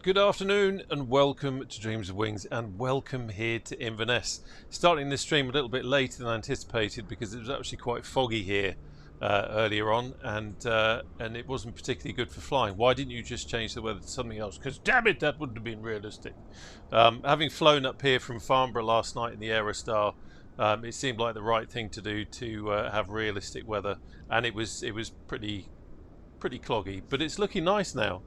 Good afternoon and welcome to Dreams of Wings and welcome here to Inverness. Starting this stream a little bit later than anticipated because it was actually quite foggy here earlier on and it wasn't particularly good for flying. Why didn't you just change the weather to something else? Because damn it, that wouldn't have been realistic. Having flown up here from Farnborough last night in the Aerostar, it seemed like the right thing to do to have realistic weather, and it was pretty cloggy, but it's looking nice now.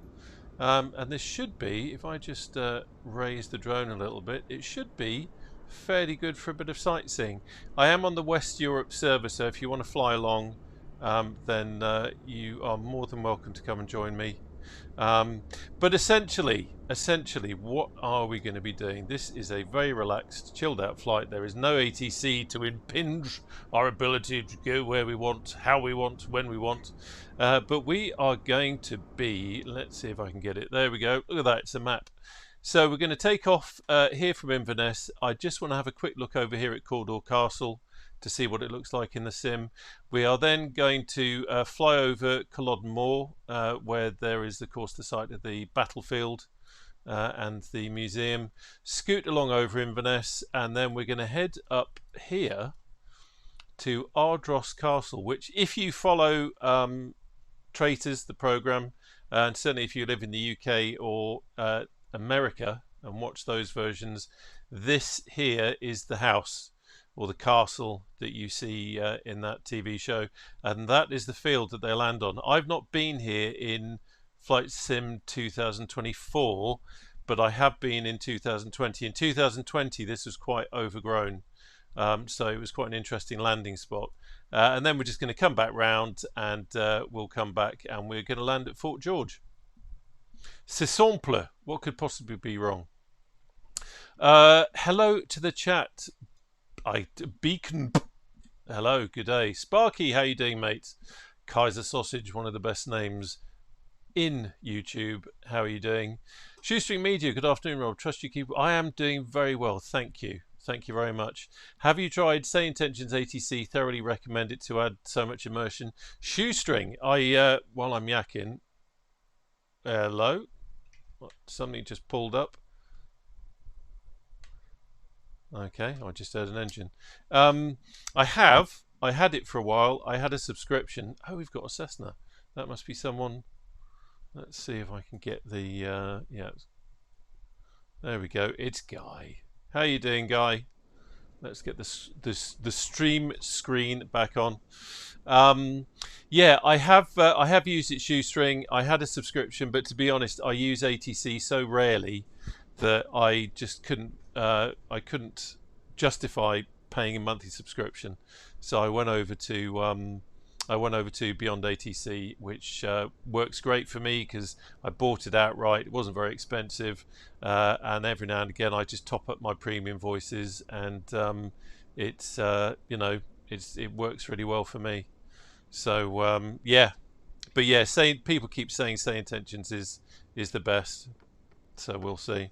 And this should be, if I just raise the drone a little bit, it should be fairly good for a bit of sightseeing. I am on the West Europe server, so if you want to fly along, then you are more than welcome to come and join me. But essentially, what are we going to be doing? This is a very relaxed, chilled out flight. There is no ATC to impinge our ability to go where we want, how we want, when we want. But we are going to be, let's see if I can get it. There we go. Look at that, it's a map. So we're going to take off here from Inverness. I just want to have a quick look over here at Cawdor Castle to see what it looks like in the sim. We are then going to fly over Culloden Moor, where there is, of course, the site of the battlefield and the museum. Scoot along over Inverness, and then we're going to head up here to Ardross Castle, which, if you follow Traitors, the programme, and certainly if you live in the UK or America and watch those versions, this here is the house or the castle that you see in that TV show, and that is the field that they land on. I've not been here in Flight Sim 2024, but I have been in 2020. In 2020 this was quite overgrown, so it was quite an interesting landing spot. And then we're just going to come back round and we'll come back and we're going to land at Fort George. C'est simple. What could possibly be wrong? Hello to the chat. Beacon. Hello, good day. Sparky, how you doing, mate? Kaiser Sausage, one of the best names in YouTube. How are you doing? Shoestring Media, good afternoon, Rob. Trust you keep. I am doing very well, thank you. Thank you very much. Have you tried Say Intentions ATC? Thoroughly recommend it to add so much immersion. Shoestring, while I'm yakking. Hello? What, something just pulled up. Okay, I just heard an engine. I had it for a while. I had a subscription. Oh, we've got a Cessna. That must be someone. Let's see if I can get the yeah. There we go. It's Guy. How you doing, Guy? Let's get the stream screen back on. Yeah, I have used it, Shoestring. I had a subscription, but to be honest, I use ATC so rarely that I just couldn't justify paying a monthly subscription. So I went over to Beyond ATC, which works great for me because I bought it outright. It wasn't very expensive, and every now and again I just top up my premium voices, and it works really well for me. So yeah, but yeah, people keep saying Say Intentions is the best, so we'll see.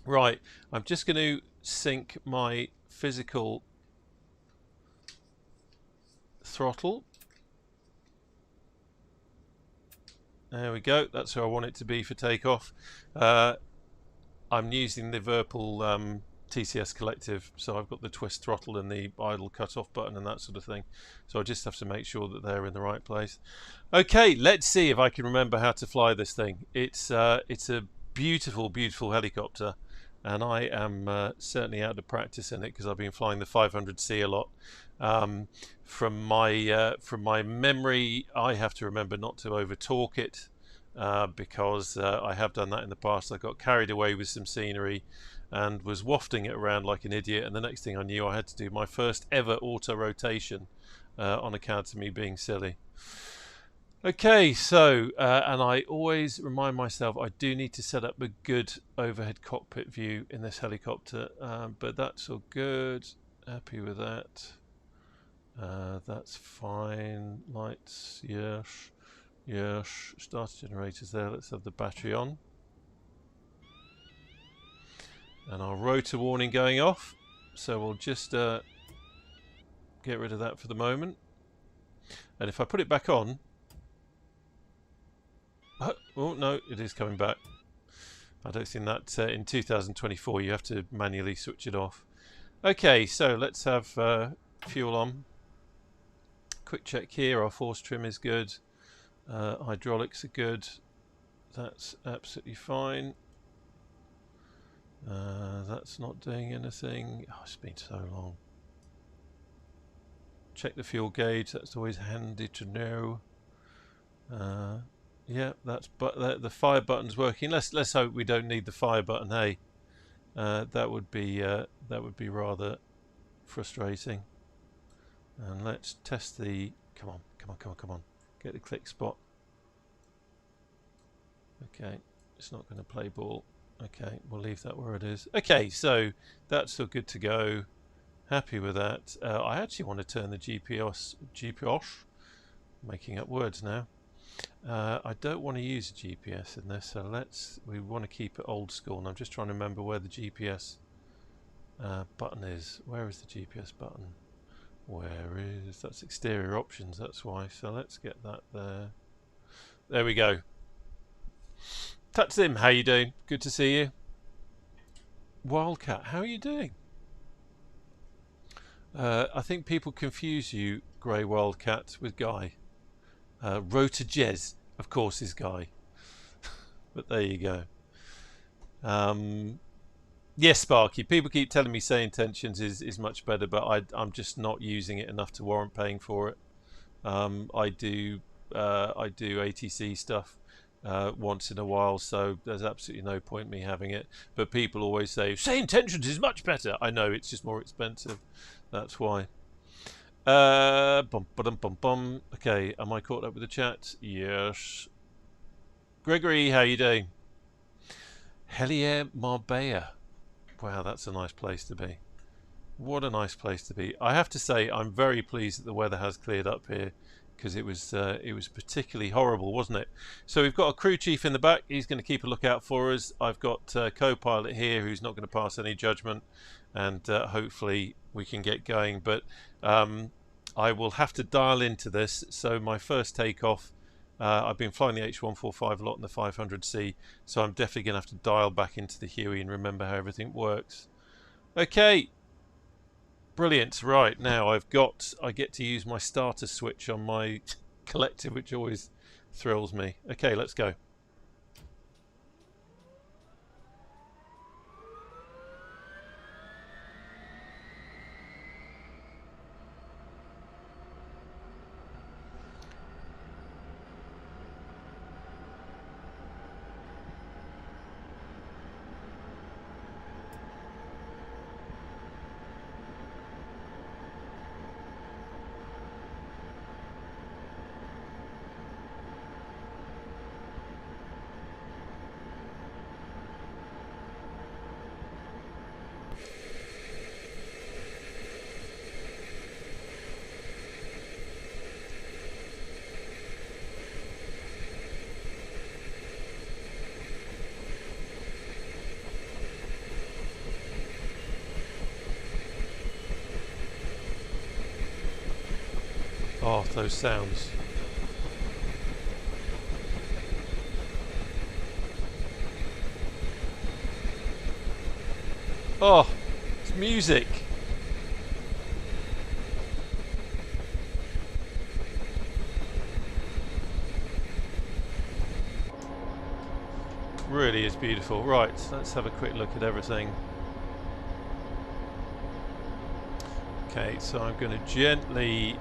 Right, I'm just going to sync my physical throttle. There we go, that's where I want it to be for takeoff. I'm using the Virpil TCS Collective, so I've got the twist throttle and the idle cut-off button and that sort of thing. So I just have to make sure that they're in the right place. Okay, let's see if I can remember how to fly this thing. It's a beautiful, beautiful helicopter, and I am certainly out of practice in it because I've been flying the 500C a lot. From my memory, I have to remember not to over torque it because I have done that in the past. I got carried away with some scenery and was wafting it around like an idiot, and the next thing I knew I had to do my first ever auto rotation on account of me being silly. Okay, so and I always remind myself I do need to set up a good overhead cockpit view in this helicopter, but that's all good. Happy with that. That's fine. Lights, yes, yes. Starter generators there. Let's have the battery on, and our rotor warning going off. So we'll just get rid of that for the moment. And if I put it back on. Oh no, it is coming back. I don't think that in 2024 you have to manually switch it off. Okay, so let's have fuel on. Quick check here, our force trim is good. Hydraulics are good. That's absolutely fine. That's not doing anything. Oh, it's been so long. Check the fuel gauge, that's always handy to know. Yeah, that's the fire button's working. Let's hope we don't need the fire button. Hey, that would be rather frustrating. And let's test the. Come on! Get the click spot. Okay, it's not going to play ball. Okay, we'll leave that where it is. Okay, so that's all good to go. Happy with that. I actually want to turn the GPS, making up words now. I don't want to use a GPS in this, so we want to keep it old school. And I'm just trying to remember where the GPS button is. Where is the GPS button? That's exterior options, that's why. So let's get that there. There we go. Touch Sim, how you doing? Good to see you. Wildcat, how are you doing? I think people confuse you, Grey Wildcat, with Guy. Rota Jez, of course, is Guy. But there you go. Yes, Sparky. People keep telling me Say Intentions is much better, but I'm just not using it enough to warrant paying for it. I do ATC stuff once in a while, so there's absolutely no point me having it. But people always say Say Intentions is much better. I know, it's just more expensive. That's why. Okay, am I caught up with the chat? Yes. Gregory, how you doing? Helier Marbella. Wow, that's a nice place to be. What a nice place to be. I have to say, I'm very pleased that the weather has cleared up here, because it was particularly horrible, wasn't it? So we've got a crew chief in the back. He's going to keep a lookout for us. I've got a co-pilot here who's not going to pass any judgment, and hopefully we can get going. But I will have to dial into this. So my first takeoff, I've been flying the H-145 a lot in the 500C, so I'm definitely going to have to dial back into the Huey and remember how everything works. Okay. Brilliant. Right, now I get to use my starter switch on my collective, which always thrills me. Okay, let's go. Oh, those sounds. Oh, it's music. Really is beautiful. Right, let's have a quick look at everything. Okay, so I'm going to gently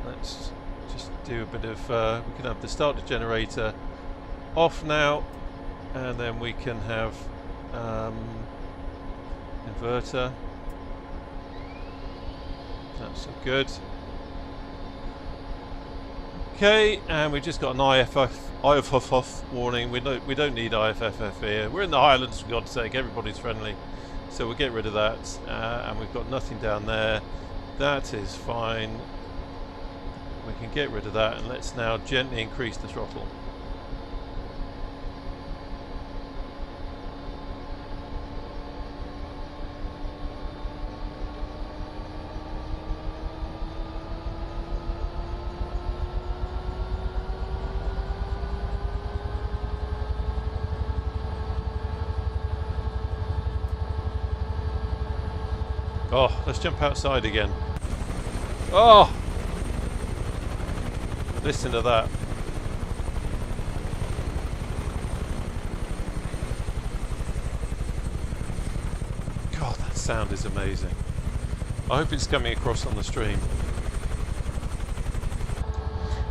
let's just do a bit of we can have the starter generator off now, and then we can have inverter. That's good. Okay, and we've just got an IFFF warning. We don't need IFFF here. We're in the Highlands, for God's sake. Everybody's friendly, so we'll get rid of that. And we've got nothing down there. That is fine. We can get rid of that, and let's now gently increase the throttle. Oh, let's jump outside again. Oh! Listen to that. God, that sound is amazing. I hope it's coming across on the stream.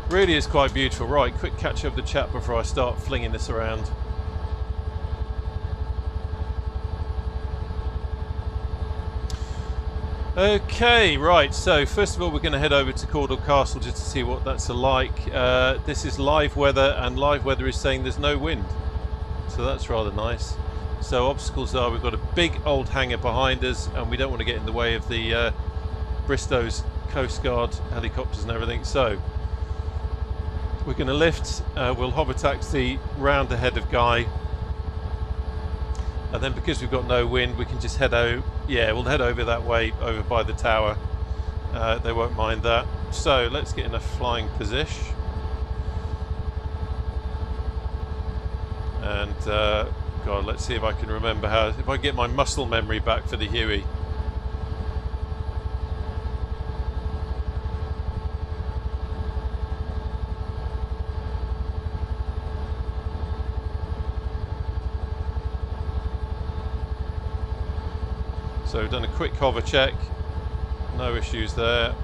Really is quite beautiful. Right, quick catch up the chat before I start flinging this around. Okay, right, so first of all we're going to head over to Cawdor Castle just to see what that's like. This is live weather, and live weather is saying there's no wind, so that's rather nice. So obstacles are, we've got a big old hangar behind us, and we don't want to get in the way of the Bristow's Coast Guard helicopters and everything, so we're going to lift, we'll hover taxi round ahead of Guy, and then because we've got no wind we can just head out. Yeah, we'll head over that way, over by the tower. They won't mind that. So let's get in a flying position. And God, let's see if I can remember how, if I get my muscle memory back for the Huey. So we've done a quick hover check, no issues there.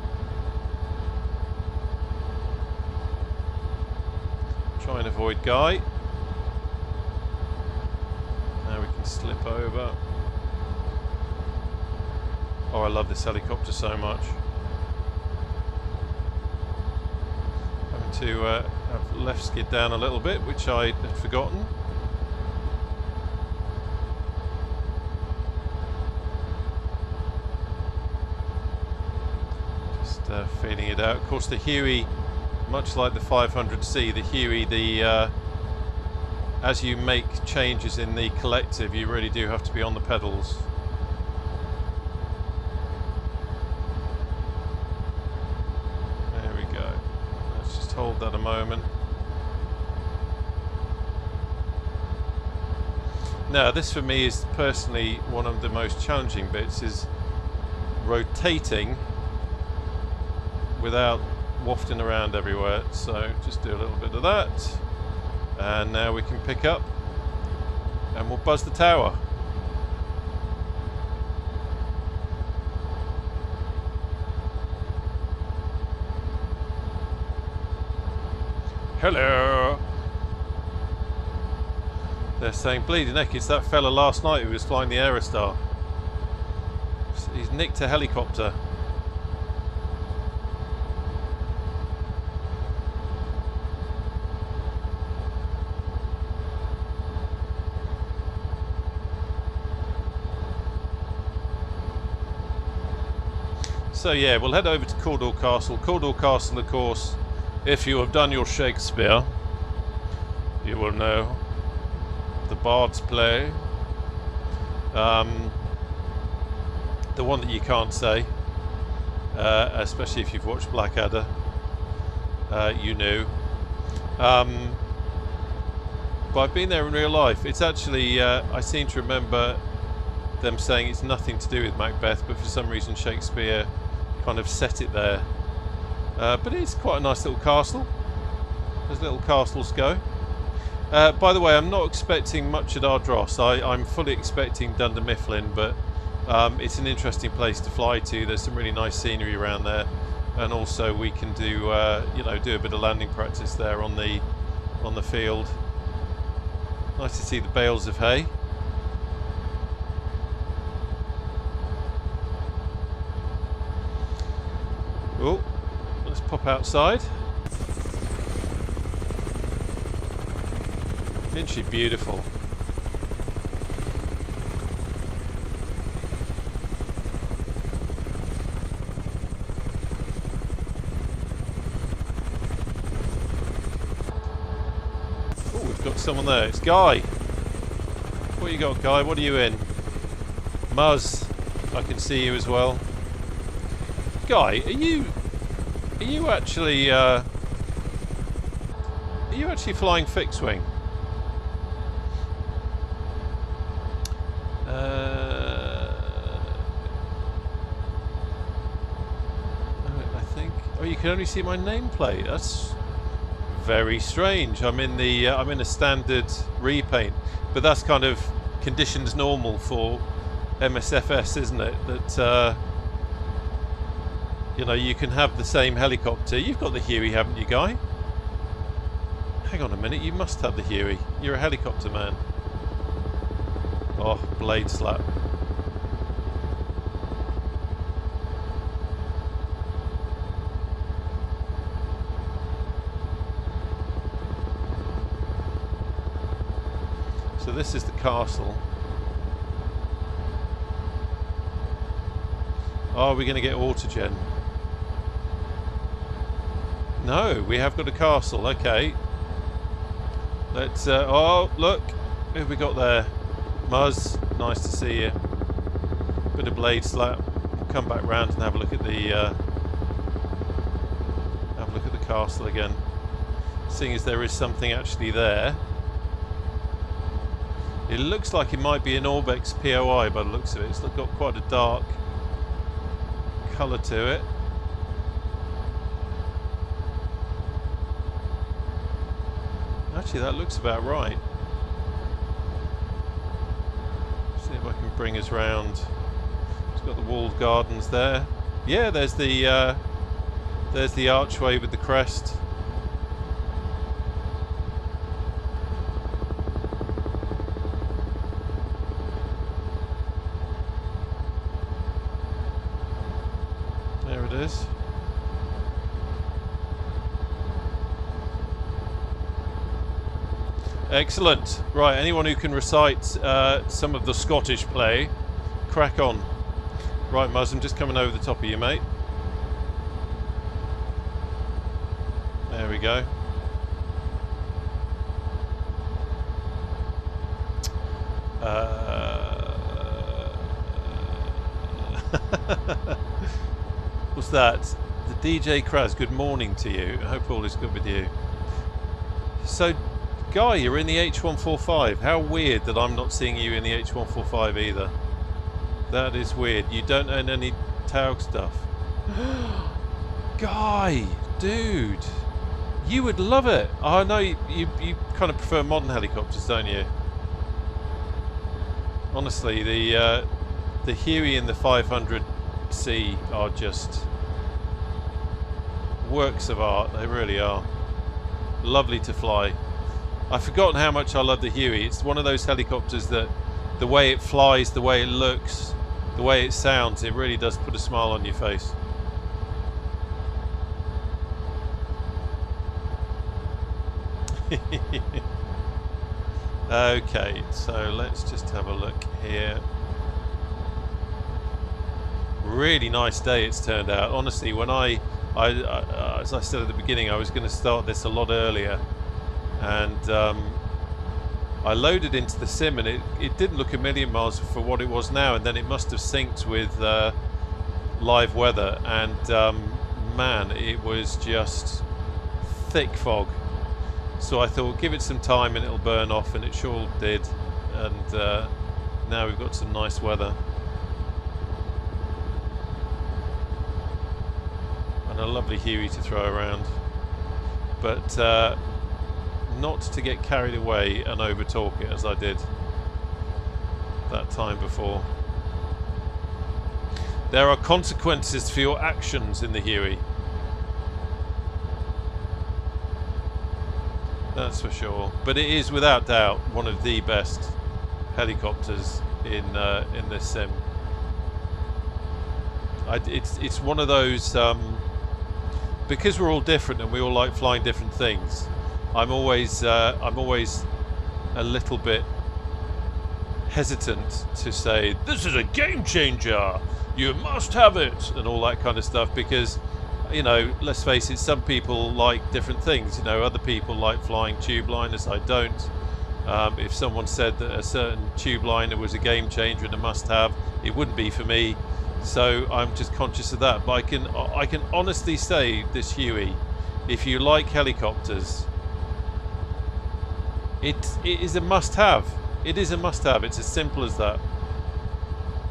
Try and avoid Guy. Now we can slip over. Oh, I love this helicopter so much. Having to have left skid down a little bit, which I had forgotten. Feeling it out. Of course, the Huey, much like the 500C, the Huey, as you make changes in the collective, you really do have to be on the pedals. There we go. Let's just hold that a moment. Now, this for me is personally one of the most challenging bits, is rotating without wafting around everywhere. So just do a little bit of that, and now we can pick up and we'll buzz the tower. Hello. They're saying, bleeding heck, it's that fella last night who was flying the Aerostar. He's nicked a helicopter. So yeah, we'll head over to Cawdor Castle. Cawdor Castle, of course, if you have done your Shakespeare, you will know the Bard's play. The one that you can't say, especially if you've watched Blackadder, you know. But I've been there in real life. It's actually, I seem to remember them saying it's nothing to do with Macbeth, but for some reason Shakespeare kind of set it there. But it's quite a nice little castle, as little castles go. By the way, I'm not expecting much at Ardross. I'm fully expecting Dunder Mifflin, but it's an interesting place to fly to. There's some really nice scenery around there, and also we can do you know, do a bit of landing practice there on the field. Nice to see the bales of hay. Oh, let's pop outside. Isn't she beautiful? Oh, we've got someone there. It's Guy. What you got, Guy? What are you in? Muzz, I can see you as well. Guy, are you actually flying fixed wing? Oh, you can only see my nameplate. That's very strange. I'm in the I'm in a standard repaint, but that's kind of conditions normal for MSFS, isn't it? That you know, you can have the same helicopter. You've got the Huey, haven't you, Guy? Hang on a minute, you must have the Huey. You're a helicopter man. Oh, blade slap. So this is the castle. Are we going to get autogen? No, we have got a castle. Okay. Let's. Oh, look, who have we got there? Muzz, nice to see you. Bit of blade slap. We'll come back round and have a look at the castle again. Seeing as there is something actually there. It looks like it might be an Orbex POI by the looks of it. It's got quite a dark colour to it. Actually, that looks about right. See if I can bring us round. It's got the walled gardens there. Yeah, there's the archway with the crest. There it is. Excellent. Right, anyone who can recite some of the Scottish play, crack on. Right, Muzz, I'm just coming over the top of you, mate. There we go. What's that? The DJ Kraz, good morning to you. I hope all is good with you. So, Guy, you're in the H-145. How weird that I'm not seeing you in the H-145 either. That is weird. You don't own any Taug stuff. Guy, dude, you would love it. I know you kind of prefer modern helicopters, don't you? Honestly, the Huey and the 500C are just works of art. They really are. Lovely to fly. I've forgotten how much I love the Huey. It's one of those helicopters that the way it flies, the way it looks, the way it sounds, it really does put a smile on your face. Okay, so let's just have a look here. Really nice day it's turned out. Honestly, when I as I said at the beginning, I was going to start this a lot earlier, and I loaded into the sim, and it didn't look a million miles for what it was now, and then it must have synced with live weather, and man, it was just thick fog. So I thought, give it some time and it'll burn off, and it sure did. And now we've got some nice weather. And a lovely Huey to throw around. But not to get carried away and over-talk it as I did that time before. There are consequences for your actions in the Huey. That's for sure, but it is without doubt one of the best helicopters in this sim. It's one of those because we're all different and we all like flying different things. I'm always a little bit hesitant to say this is a game changer, you must have it, and all that kind of stuff, because, you know, let's face it, some people like different things. You know, other people like flying tube liners. I don't. If someone said that a certain tube liner was a game changer and a must-have, it wouldn't be for me. So I'm just conscious of that. But I can honestly say this Huey, if you like helicopters, it is a must-have. It is a must-have. It's as simple as that.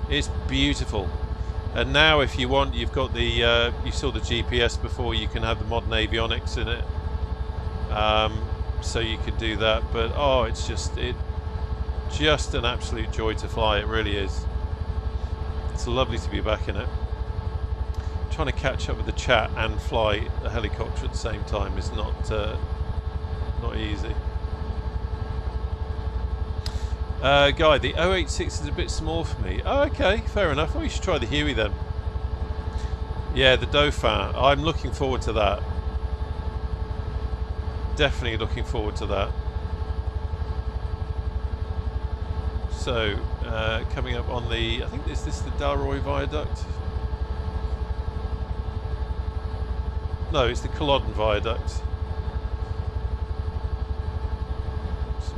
It's beautiful. And now, if you want, you've got the you saw the GPS before. You can have the modern avionics in it, so you could do that. But oh, it's just an absolute joy to fly. It really is. It's lovely to be back in it. Trying to catch up with the chat and fly a helicopter at the same time is not easy. Guy, the UH-1H is a bit small for me. Oh, okay, fair enough. Well, you should try the Huey then. Yeah, the Dauphin. I'm looking forward to that. Definitely looking forward to that. So, coming up on the... I think is this the Dalroy Viaduct? No, it's the Culloden Viaduct.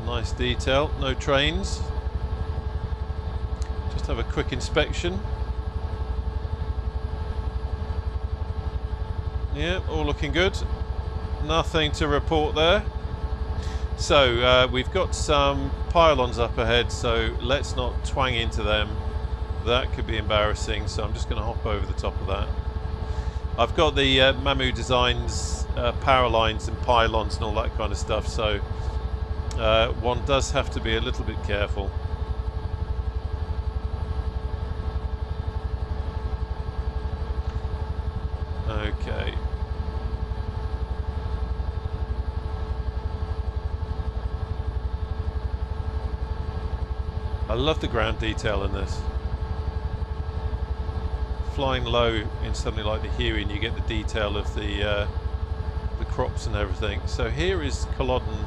Nice detail, no trains. Just have a quick inspection. Yeah, all looking good. Nothing to report there. So we've got some pylons up ahead, so let's not twang into them. That could be embarrassing, so I'm just going to hop over the top of that. I've got the Mamu Designs power lines and pylons and all that kind of stuff, so one does have to be a little bit careful. Okay. I love the ground detail in this. Flying low in something like the Huey, and you get the detail of the crops and everything. So here is Culloden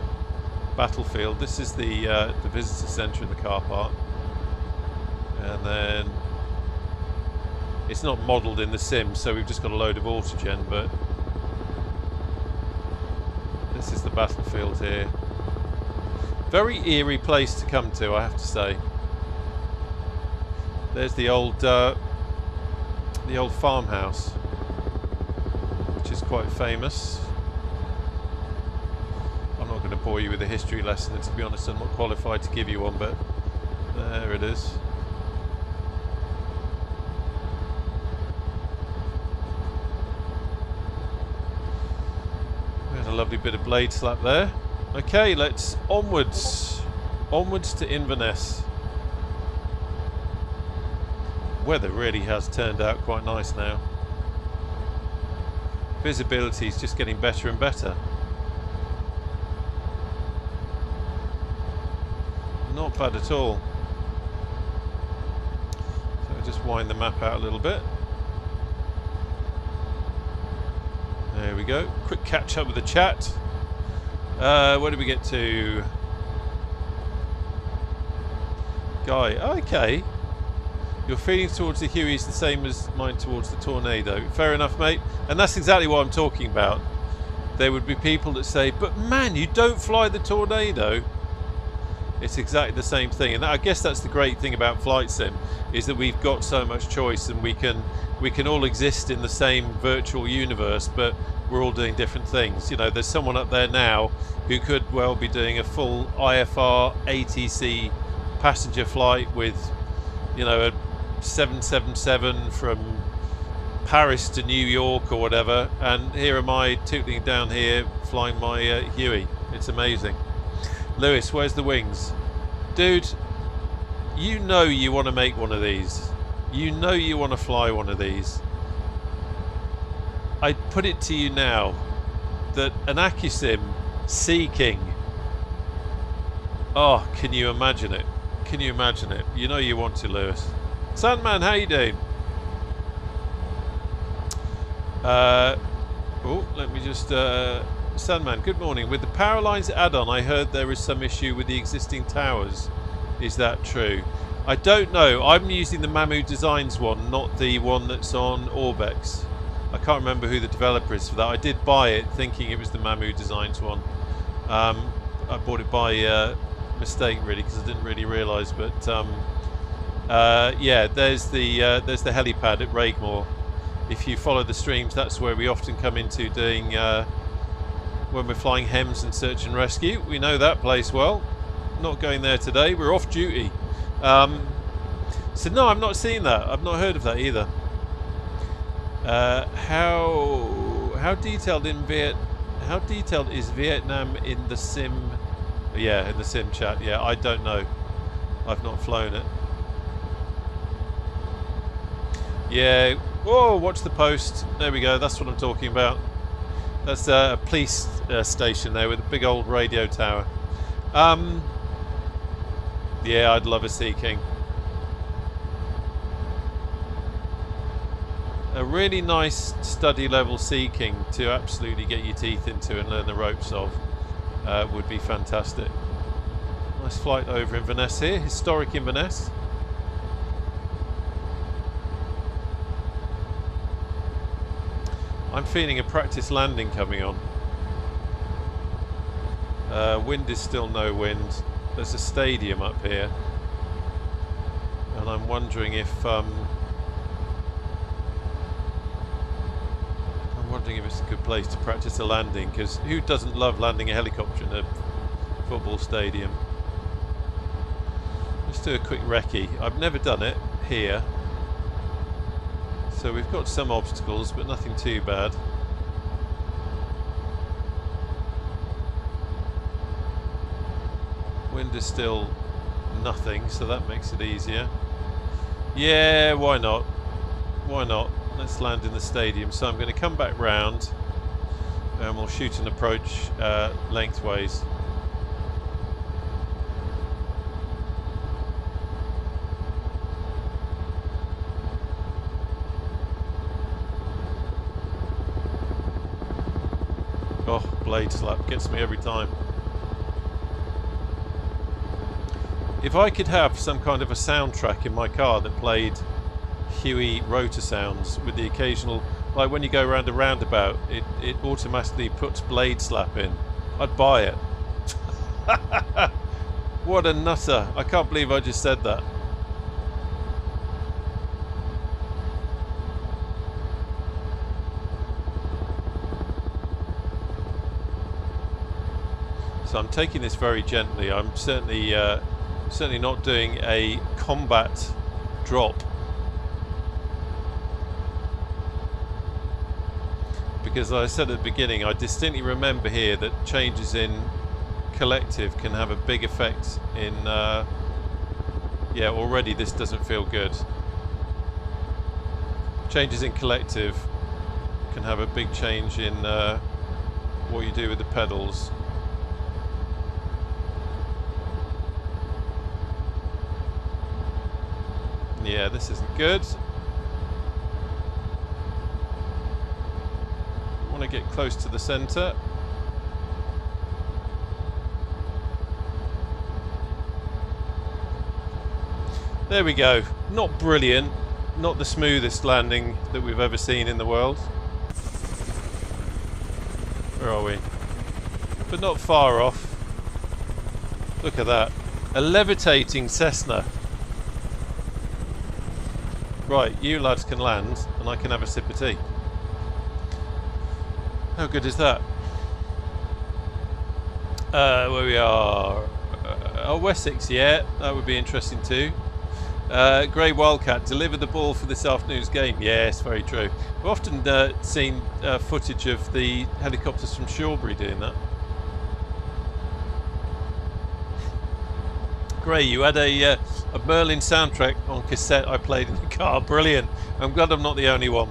Battlefield. This is the visitor centre in the car park, and then it's not modelled in the sim, so we've just got a load of autogen, but this is the battlefield here. Very eerie place to come to, I have to say. There's the old farmhouse, which is quite famous. I'm not going to bore you with a history lesson, and to be honest I'm not qualified to give you one, but there it is. We had a lovely bit of blade slap there. Okay, let's onwards to Inverness. Weather really has turned out quite nice now. Visibility is just getting better and better. Not bad at all. So I'll just wind the map out a little bit. There we go. Quick catch up with the chat. Where did we get to? Guy, okay. Your feelings towards the Huey is the same as mine towards the Tornado. Fair enough, mate. And that's exactly what I'm talking about. There would be people that say, but man, you don't fly the Tornado. It's exactly the same thing, and I guess that's the great thing about flight sim, is that we've got so much choice, and we can all exist in the same virtual universe, but we're all doing different things. You know, there's someone up there now who could well be doing a full IFR ATC passenger flight with, you know, a 777 from Paris to New York or whatever, and here am I tootling down here flying my Huey. It's amazing. Lewis, where's the wings? Dude, you know you want to make one of these. You know you want to fly one of these. I put it to you now that an AccuSim Sea King. Oh, can you imagine it? Can you imagine it? You know you want to, Lewis. Sandman, how you doing? Oh, let me just... Sandman, good morning. With the power lines add-on, I heard there is some issue with the existing towers. Is that true? I don't know. I'm using the Mamu Designs one, not the one that's on Orbex. I can't remember who the developer is for that. I did buy it thinking it was the Mamu Designs one. I bought it by mistake, really, because I didn't really realise. But yeah, there's the helipad at Raigmore. If you follow the streams, that's where we often come into doing when we're flying HEMS and search and rescue. We know that place well. Not going there today. We're off duty. So no, I'm not seeing that. I've not heard of that either. How detailed how detailed is Vietnam in the sim? Yeah, in the sim chat. Yeah, I don't know. I've not flown it. Yeah. Whoa! Watch the post. There we go. That's what I'm talking about. That's a police station there with a big old radio tower. Yeah, I'd love a Sea King. A really nice study level Sea King to absolutely get your teeth into and learn the ropes of would be fantastic. Nice flight over Inverness here, historic Inverness. I'm feeling a practice landing coming on. Wind is still no wind. There's a stadium up here, and I'm wondering if it's a good place to practice a landing, because who doesn't love landing a helicopter in a football stadium? Let's do a quick recce. I've never done it here, so we've got some obstacles but nothing too bad. Wind is still nothing, so that makes it easier. Yeah, why not? Why not? Let's land in the stadium. So I'm going to come back round and we'll shoot an approach lengthways. Oh, blade slap gets me every time. If I could have some kind of a soundtrack in my car that played Huey rotor sounds with the occasional, like when you go around a roundabout, it automatically puts blade slap in, I'd buy it. What a nutter. I can't believe I just said that. So I'm taking this very gently. I'm certainly not doing a combat drop, because as I said at the beginning, I distinctly remember here that changes in collective can have a big effect in yeah, already this doesn't feel good. Changes in collective can have a big change in what you do with the pedals. Yeah, this isn't good. I want to get close to the centre. There we go. Not brilliant. Not the smoothest landing that we've ever seen in the world. Where are we? But not far off. Look at that. A levitating Cessna. Right, you lads can land and I can have a sip of tea. How good is that? Where we are? Oh, Wessex, yeah, that would be interesting too. Grey Wildcat, deliver the ball for this afternoon's game. Yes, very true. We've often seen footage of the helicopters from Shawbury doing that. Grey, you had a Merlin soundtrack on cassette I played in the car. Brilliant. I'm glad I'm not the only one.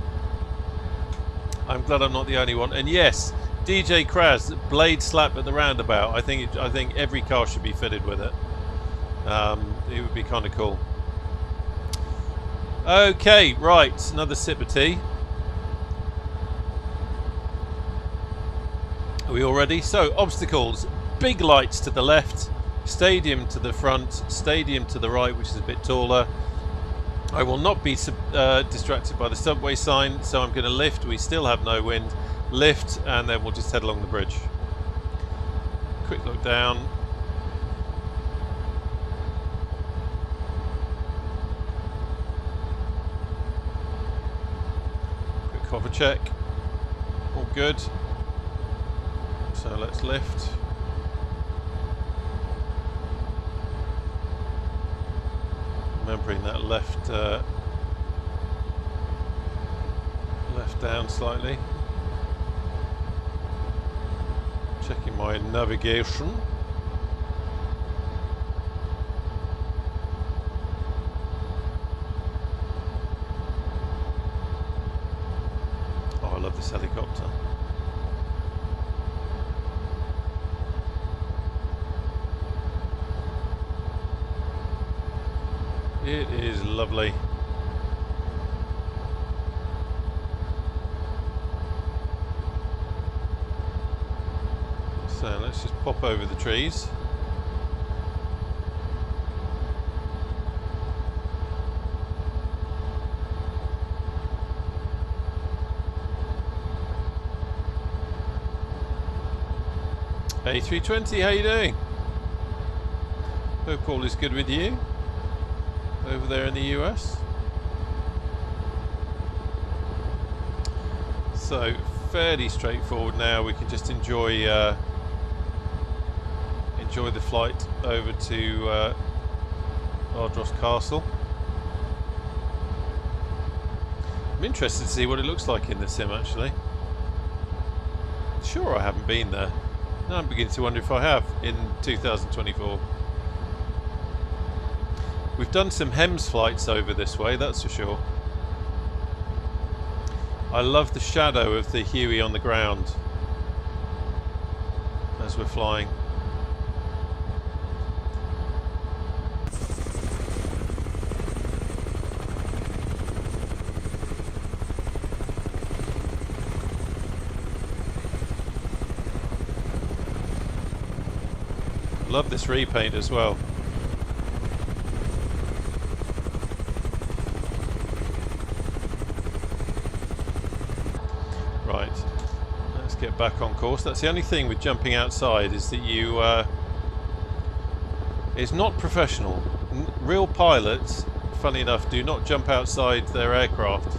I'm glad I'm not the only one. And yes, DJ Kraz, blade slap at the roundabout. I think every car should be fitted with it. It would be kind of cool. Okay, right, another sip of tea. Are we all ready? So, obstacles. Big lights to the left. Stadium to the front, stadium to the right, which is a bit taller. I will not be distracted by the subway sign, so I'm going to lift. We still have no wind. Lift, and then we'll just head along the bridge. Quick look down. Quick hover check. All good. So let's lift. Remembering that left left down slightly. Checking my navigation. Oh, I love this helicopter. It is lovely. So let's just pop over the trees. A320, how you doing? Hope all is good with you over there in the US. So fairly straightforward now. We can just enjoy the flight over to Ardros Castle. I'm interested to see what it looks like in the sim actually. Sure, I haven't been there. Now I'm beginning to wonder if I have in 2024. We've done some HEMS flights over this way, that's for sure. I love the shadow of the Huey on the ground as we're flying. Love this repaint as well. Right, let's get back on course. That's the only thing with jumping outside is that you it's not professional. Real pilots, funny enough, do not jump outside their aircraft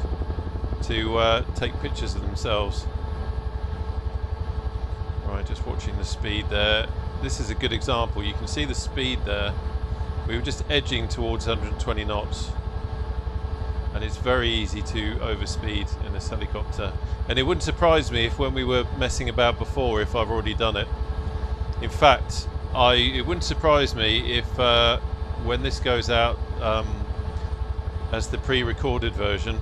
to take pictures of themselves. Right, just watching the speed there. This is a good example. You can see the speed there. We were just edging towards 120 knots, and it's very easy to overspeed in this helicopter. And it wouldn't surprise me if when we were messing about before, if I've already done it. In fact, it wouldn't surprise me if when this goes out as the pre-recorded version,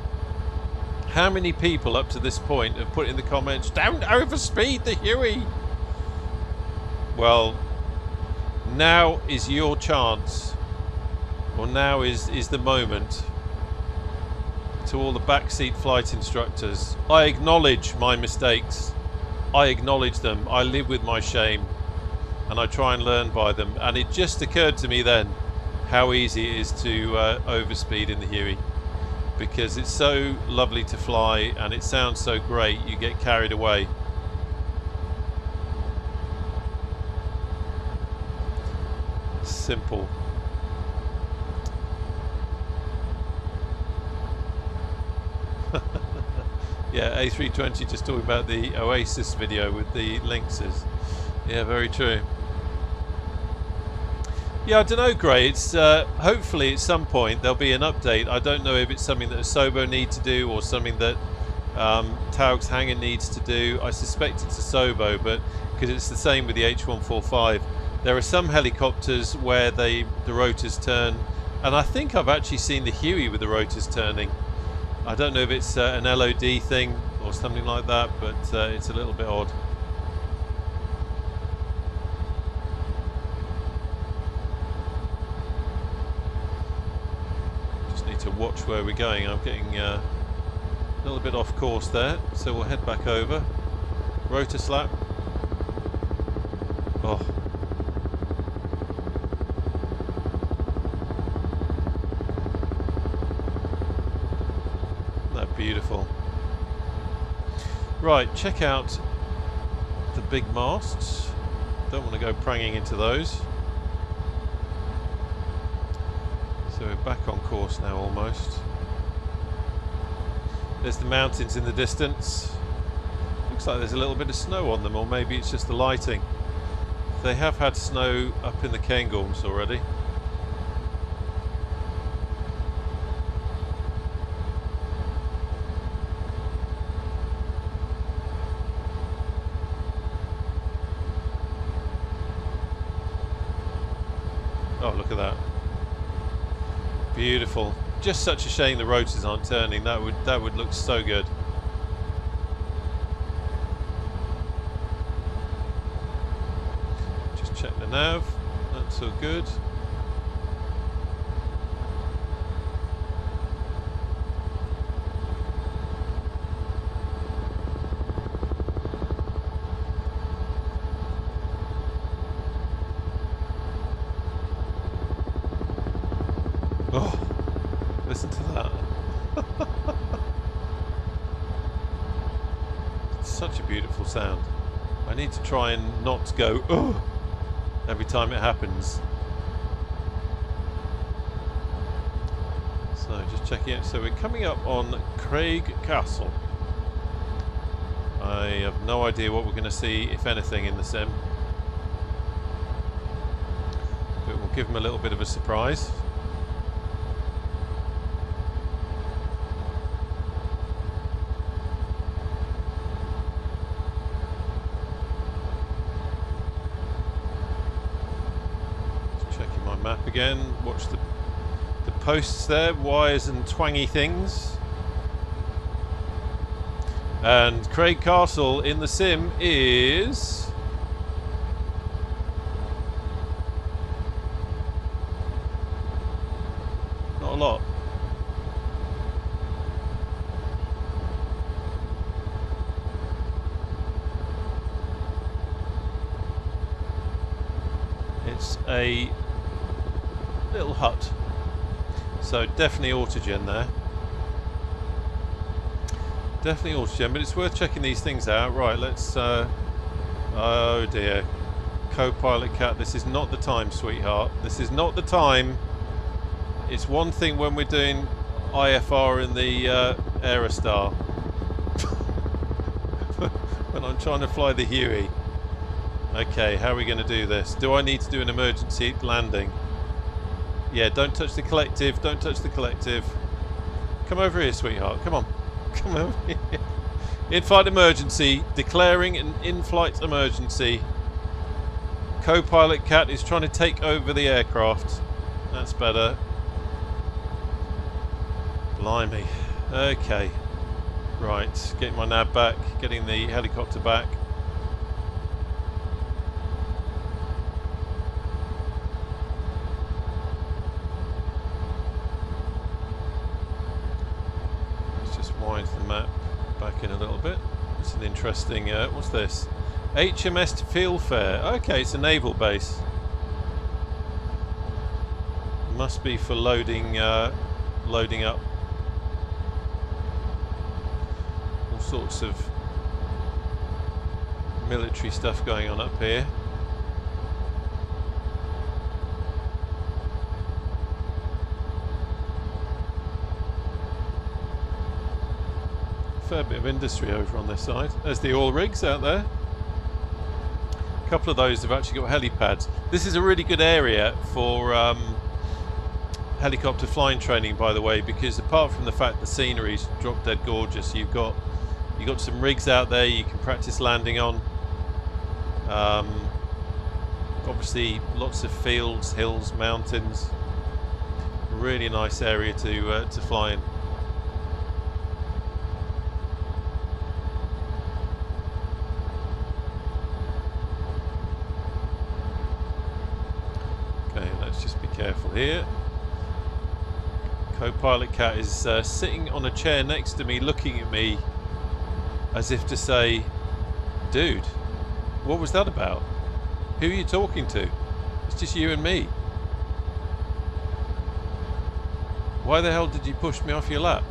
how many people up to this point have put in the comments, "Don't overspeed the Huey." Well, now is your chance, or now is the moment. To all the backseat flight instructors, I acknowledge my mistakes. I acknowledge them. I live with my shame, and I try and learn by them. And it just occurred to me then how easy it is to overspeed in the Huey, because it's so lovely to fly and it sounds so great. You get carried away. Simple. Yeah, A320 just talking about the Oasis video with the Lynxes. Yeah, very true. Yeah, I don't know, Gray. It's hopefully at some point there'll be an update. I don't know if it's something that Asobo need to do or something that Taug's Hangar needs to do. I suspect it's Asobo, but because it's the same with the H-145. There are some helicopters where the rotors turn, and I think I've actually seen the Huey with the rotors turning. I don't know if it's an LOD thing or something like that, but it's a little bit odd. Just need to watch where we're going. I'm getting a little bit off course there, so we'll head back over. Rotor slap. Oh. Beautiful. Right, check out the big masts. Don't want to go pranging into those. So we're back on course now almost. There's the mountains in the distance. Looks like there's a little bit of snow on them, or maybe it's just the lighting. They have had snow up in the Cairngorms already. Oh, look at that. Beautiful. Just such a shame the rotors aren't turning. That would look so good. Just check the nav. That's all good. Oh, listen to that. It's such a beautiful sound. I need to try and not go, oh, every time it happens. So just checking it. So we're coming up on Craig Castle. I have no idea what we're going to see, if anything, in the sim. But we'll give them a little bit of a surprise. Map again, watch the posts there, wires and twangy things. And Craig Castle in the sim is not a lot. It's a little hut, so definitely autogen there, definitely autogen, but it's worth checking these things out. Right, let's oh dear, co-pilot cat, this is not the time, sweetheart, this is not the time. It's one thing when we're doing IFR in the Aerostar when I'm trying to fly the Huey. Okay, how are we going to do this? Do I need to do an emergency landing? Yeah, don't touch the collective, don't touch the collective. Come over here, sweetheart, come on. Come over here. In-flight emergency, declaring an in-flight emergency. Co-pilot cat is trying to take over the aircraft. That's better. Blimey. Okay. Right, getting my nav back, getting the helicopter back. Wind the map back in a little bit. It's an interesting, what's this? HMS Fieldfare. Okay, it's a naval base. Must be for loading loading up all sorts of military stuff going on up here. Fair bit of industry over on this side. There's the oil rigs out there. A couple of those have actually got helipads. This is a really good area for helicopter flying training, by the way, because apart from the fact the scenery's drop dead gorgeous, you've got some rigs out there you can practice landing on. Obviously lots of fields, hills, mountains. Really nice area to fly in. Careful here. Co-pilot cat is sitting on a chair next to me, looking at me as if to say, dude, what was that about? Who are you talking to? It's just you and me. Why the hell did you push me off your lap?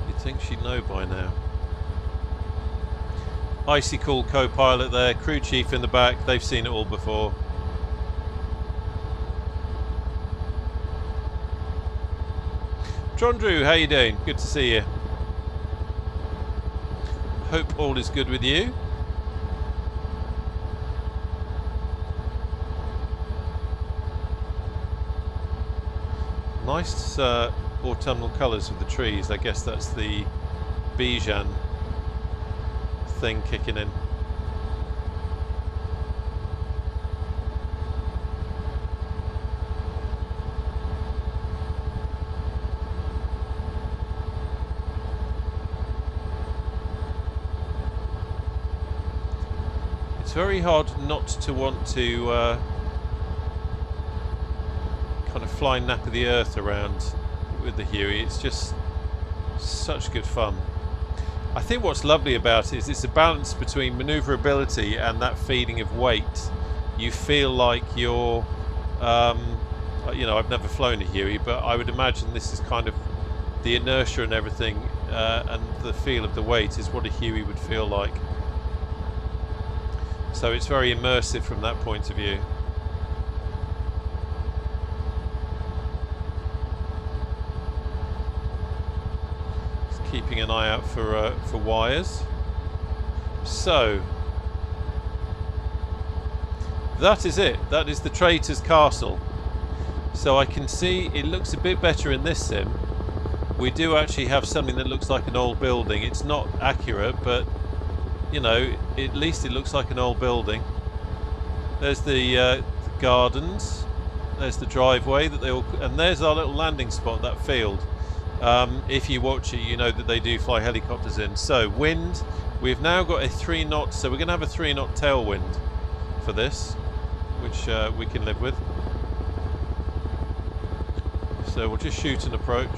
You'd think she'd know by now. Icy cool co-pilot there, crew chief in the back, they've seen it all before. John Drew, how you doing? Good to see you. Hope all is good with you. Nice autumnal colours with the trees. I guess that's the Bijan thing kicking in. It's very hard not to want to kind of fly nap of the earth around with the Huey. It's just such good fun. I think what's lovely about it is it's a balance between manoeuvrability and that feeling of weight. You feel like you're, you know, I've never flown a Huey, but I would imagine this is kind of the inertia and everything, and the feel of the weight is what a Huey would feel like. So it's very immersive from that point of view. Just keeping an eye out for wires. So that is it. That is the Traitors Castle. So I can see it looks a bit better in this sim. We do actually have something that looks like an old building. It's not accurate, but you know, at least it looks like an old building. There's the gardens. There's the driveway that they all, and there's our little landing spot, that field. If you watch it, you know that they do fly helicopters in. So wind, we've now got a 3 knot, so we're going to have a 3 knot tailwind for this, which we can live with. So we'll just shoot and approach.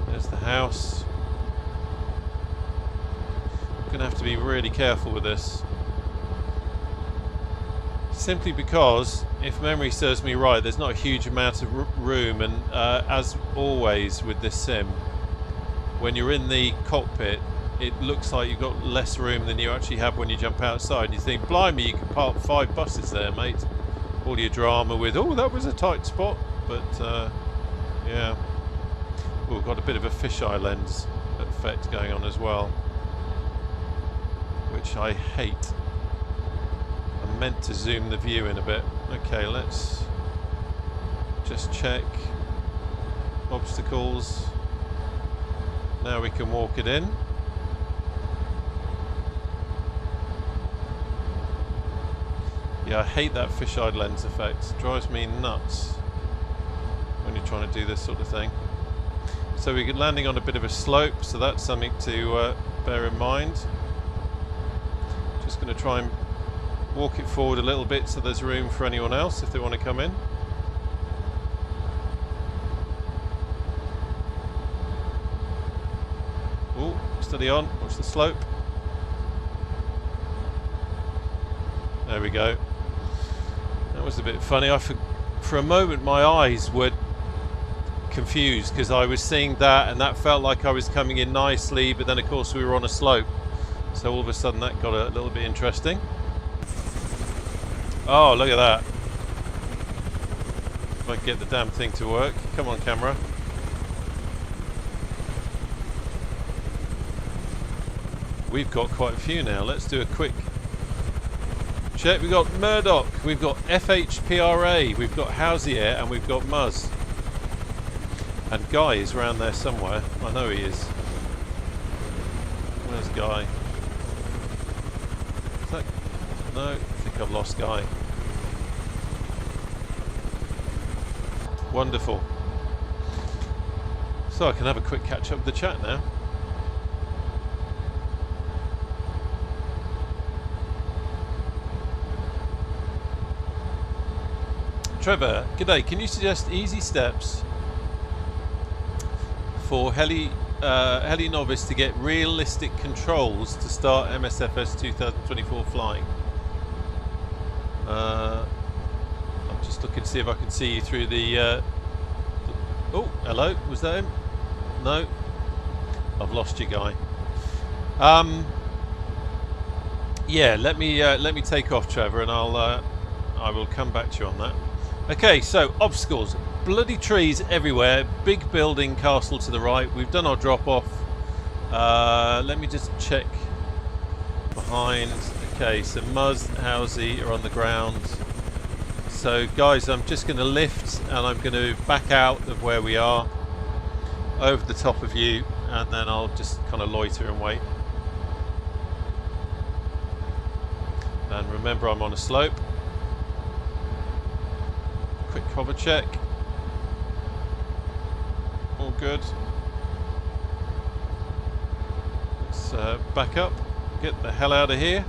There's the house. I'm going to have to be really careful with this. Simply because, if memory serves me right, there's not a huge amount of room, and as always with this sim, when you're in the cockpit, it looks like you've got less room than you actually have when you jump outside. You think, blimey, you can park 5 buses there, mate. All your drama with, oh, that was a tight spot. But, yeah. Ooh, got a bit of a fisheye lens effect going on as well, which I hate. I'm meant to zoom the view in a bit. Okay, let's just check obstacles. Now we can walk it in. Yeah, I hate that fisheye lens effect. It drives me nuts when you're trying to do this sort of thing. So we're landing on a bit of a slope, so that's something to bear in mind. Just going to try and walk it forward a little bit so there's room for anyone else if they want to come in. Oh, steady on, watch the slope. There we go. That was a bit funny. For a moment my eyes were confused because I was seeing that and that felt like I was coming in nicely, but then of course we were on a slope. So all of a sudden that got a little bit interesting. Oh, look at that. If I can get the damn thing to work. Come on, camera. We've got quite a few now. Let's do a quick check. We've got Murdoch, we've got FHPRA, we've got Housier, and we've got Muzz. And Guy is around there somewhere. I know he is. Where's Guy? Is that... No, I think I've lost Guy. Wonderful. So I can have a quick catch up with the chat now. Trevor, g'day. Can you suggest easy steps for heli novice to get realistic controls to start MSFS 2024 flying? I'm just looking to see if I can see you through the oh, hello, was that him? No, I've lost you, Guy. Yeah, let me take off, Trevor, and I will come back to you on that. Okay, so obstacles, bloody trees everywhere, big building, castle to the right. We've done our drop off. Let me just check behind. Okay, so Muzz, Housey are on the ground. So guys, I'm just going to lift and I'm going to back out of where we are over the top of you, and then I'll just kind of loiter and wait. And remember, I'm on a slope. Quick hover check. all good. Let's back up, get the hell out of here.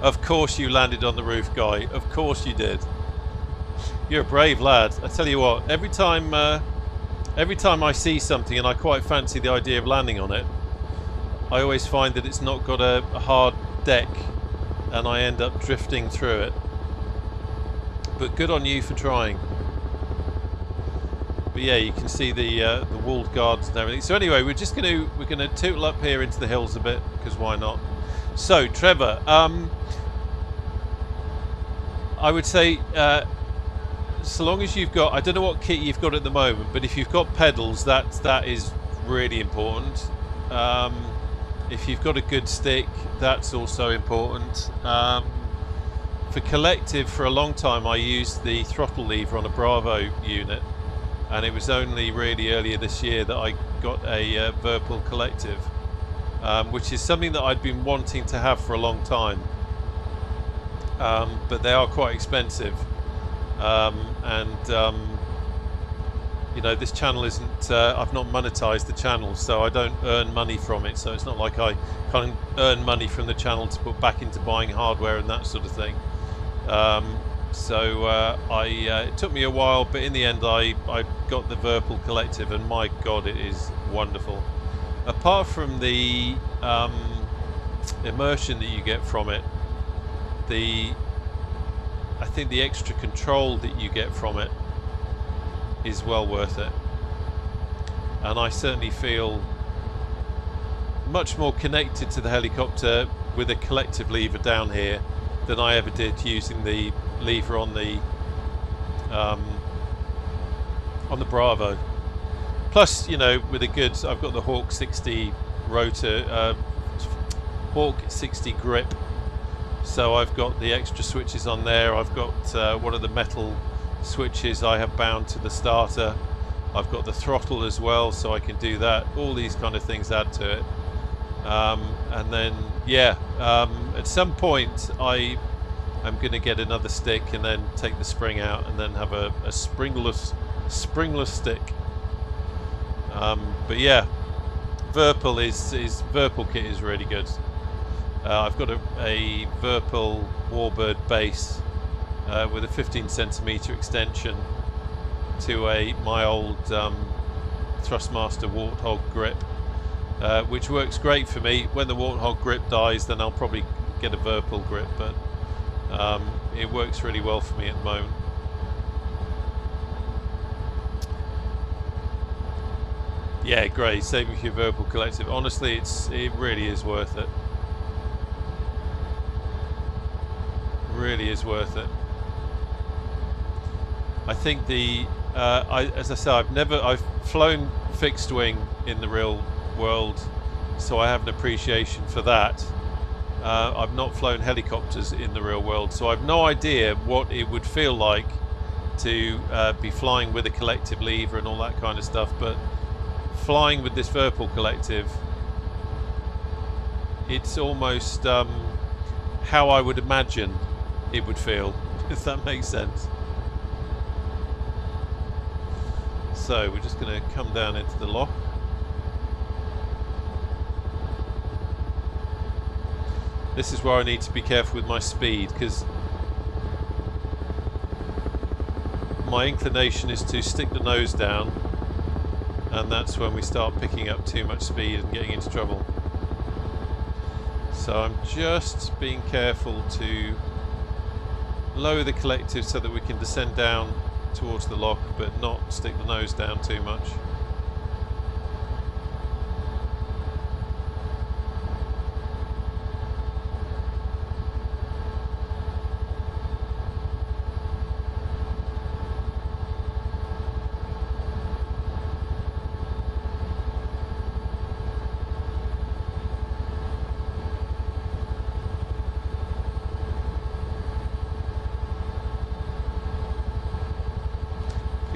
Of course you landed on the roof, Guy. Of course you did. You're a brave lad. I tell you what, every time I see something and I quite fancy the idea of landing on it, I always find that it's not got a hard deck and I end up drifting through it. But good on you for trying. But yeah, you can see the walled gardens and everything. So anyway, we're gonna tootle up here into the hills a bit, because why not? So Trevor, I would say so long as you've got, I don't know what kit you've got at the moment, but if you've got pedals, that is really important. If you've got a good stick, that's also important. For collective, for a long time I used the throttle lever on a Bravo unit, and it was only really earlier this year that I got a Virpil collective, which is something that I'd been wanting to have for a long time, but they are quite expensive, you know, this channel isn't, I've not monetized the channel, so I don't earn money from it, so it's not like I can earn money from the channel to put back into buying hardware and that sort of thing. It took me a while, but in the end I got the Virpil collective, and my god, it is wonderful. Apart from the immersion that you get from it, I think the extra control that you get from it is well worth it, and I certainly feel much more connected to the helicopter with a collective lever down here than I ever did using the lever on the Bravo. Plus, you know, with a good, I've got the Hawk 60 rotor, Hawk 60 grip, so I've got the extra switches on there. I've got one of the metal switches I have bound to the starter. I've got the throttle as well, so I can do that. All these kind of things add to it. And then, yeah, at some point I'm going to get another stick and then take the spring out and then have a springless stick. But yeah, Virpil kit is really good. I've got a Virpil Warbird base with a 15cm extension to my old Thrustmaster Warthog grip, which works great for me. When the Warthog grip dies, then I'll probably get a Virpil grip, but it works really well for me at the moment. Yeah, great. Saving for your Virpil collective. Honestly, it really is worth it. Really is worth it. I think as I say, I've flown fixed wing in the real world, so I have an appreciation for that. I've not flown helicopters in the real world, so I've no idea what it would feel like to be flying with a collective lever and all that kind of stuff, but flying with this Virpil collective, it's almost how I would imagine it would feel, if that makes sense. So we're just going to come down into the lock. This is where I need to be careful with my speed, because my inclination is to stick the nose down, and that's when we start picking up too much speed and getting into trouble. So I'm just being careful to lower the collective so that we can descend down towards the lock, but not stick the nose down too much.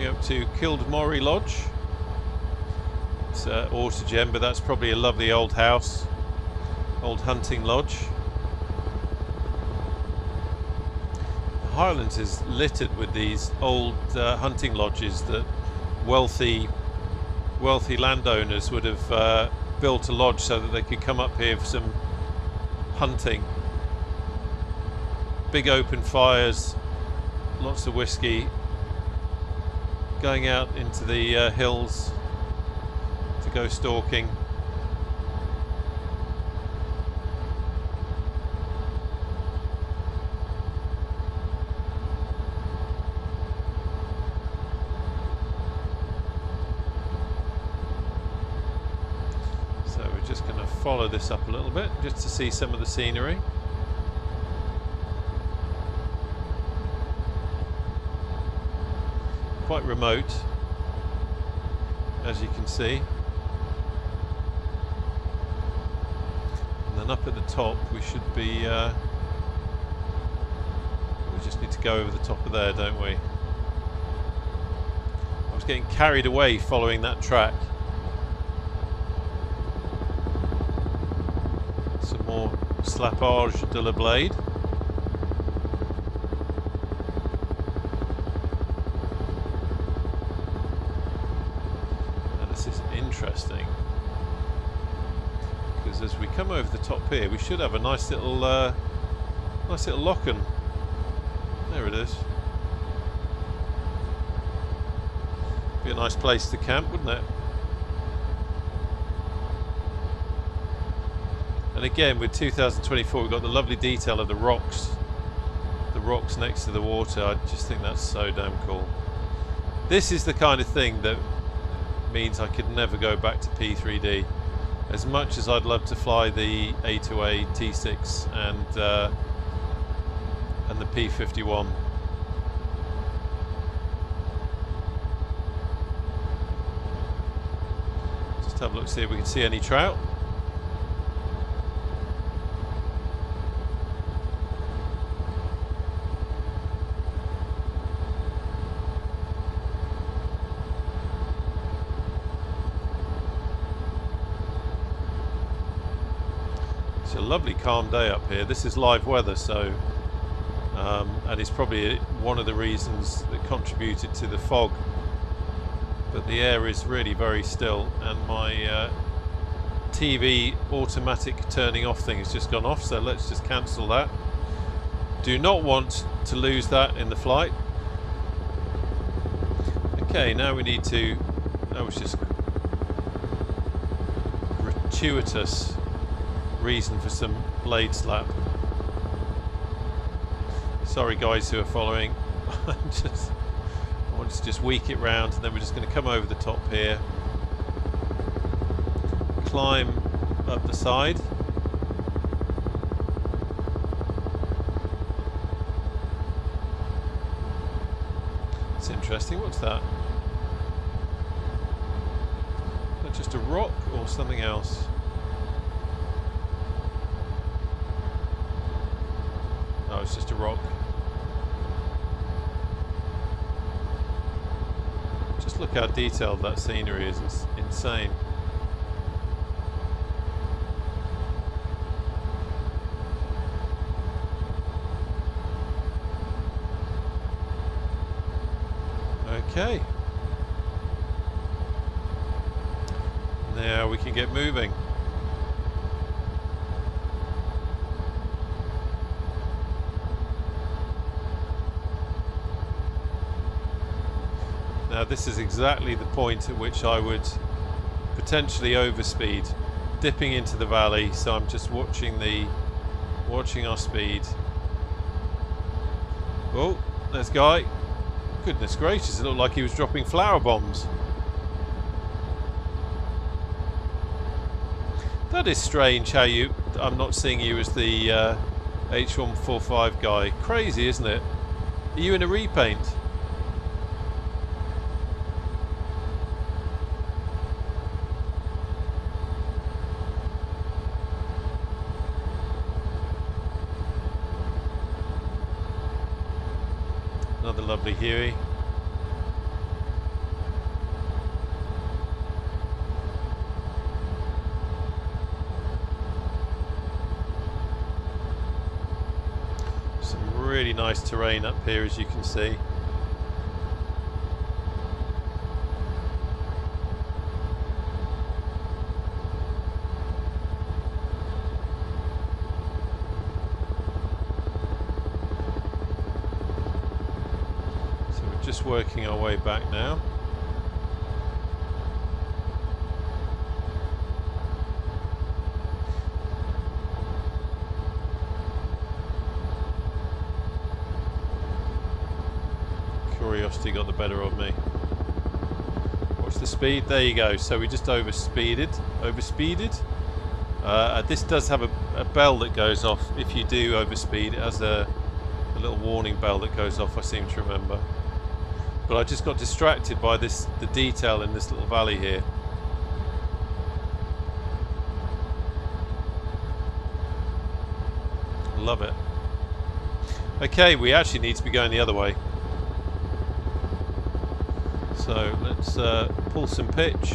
Up to Kildmorry Lodge. It's autogem, but that's probably a lovely old house, old hunting lodge. Highlands is littered with these old hunting lodges that wealthy landowners would have built a lodge so that they could come up here for some hunting. Big open fires, lots of whiskey, going out into the hills to go stalking. Just going to follow this up a little bit just to see some of the scenery. Quite remote, as you can see. And then up at the top we should be we just need to go over the top of there, don't we? I was getting carried away following that track. Slapage de la Blade. Now this is interesting because as we come over the top here, we should have a nice little locken. There it is. Be a nice place to camp, wouldn't it? And again, with 2024, we've got the lovely detail of the rocks next to the water. I just think that's so damn cool. This is the kind of thing that means I could never go back to P3D. As much as I'd love to fly the A2A, T6 and the P51. Just have a look, see if we can see any trout. A lovely calm day up here. This is live weather, so and it's probably one of the reasons that contributed to the fog, but the air is really very still, and my TV automatic turning off thing has just gone off, so let's just cancel that. Do not want to lose that in the flight. Okay, now we need to, that was just gratuitous reason for some blade slap. Sorry guys who are following. I want to just weak it round, and then we're just going to come over the top here, climb up the side, it's interesting. What's that? Is that just a rock or something else? Oh, it's just a rock. Just look how detailed that scenery is. It's insane. Okay. Now we can get moving. Now this is exactly the point at which I would potentially overspeed, dipping into the valley, so I'm just watching our speed. Oh, there's Guy. Goodness gracious, it looked like he was dropping flower bombs. That is strange how I'm not seeing you as the H-145 guy. Crazy, isn't it? Are you in a repaint? Another lovely Huey. Some Really nice terrain up here, as you can see. So we're just working our way back now. Curiosity got the better of me. What's the speed? There you go. So we just overspeeded. This does have a bell that goes off if you do overspeed. It has a little warning bell that goes off, I seem to remember. But I just got distracted by the detail in this little valley here. Love it. Okay, we actually need to be going the other way. So let's pull some pitch.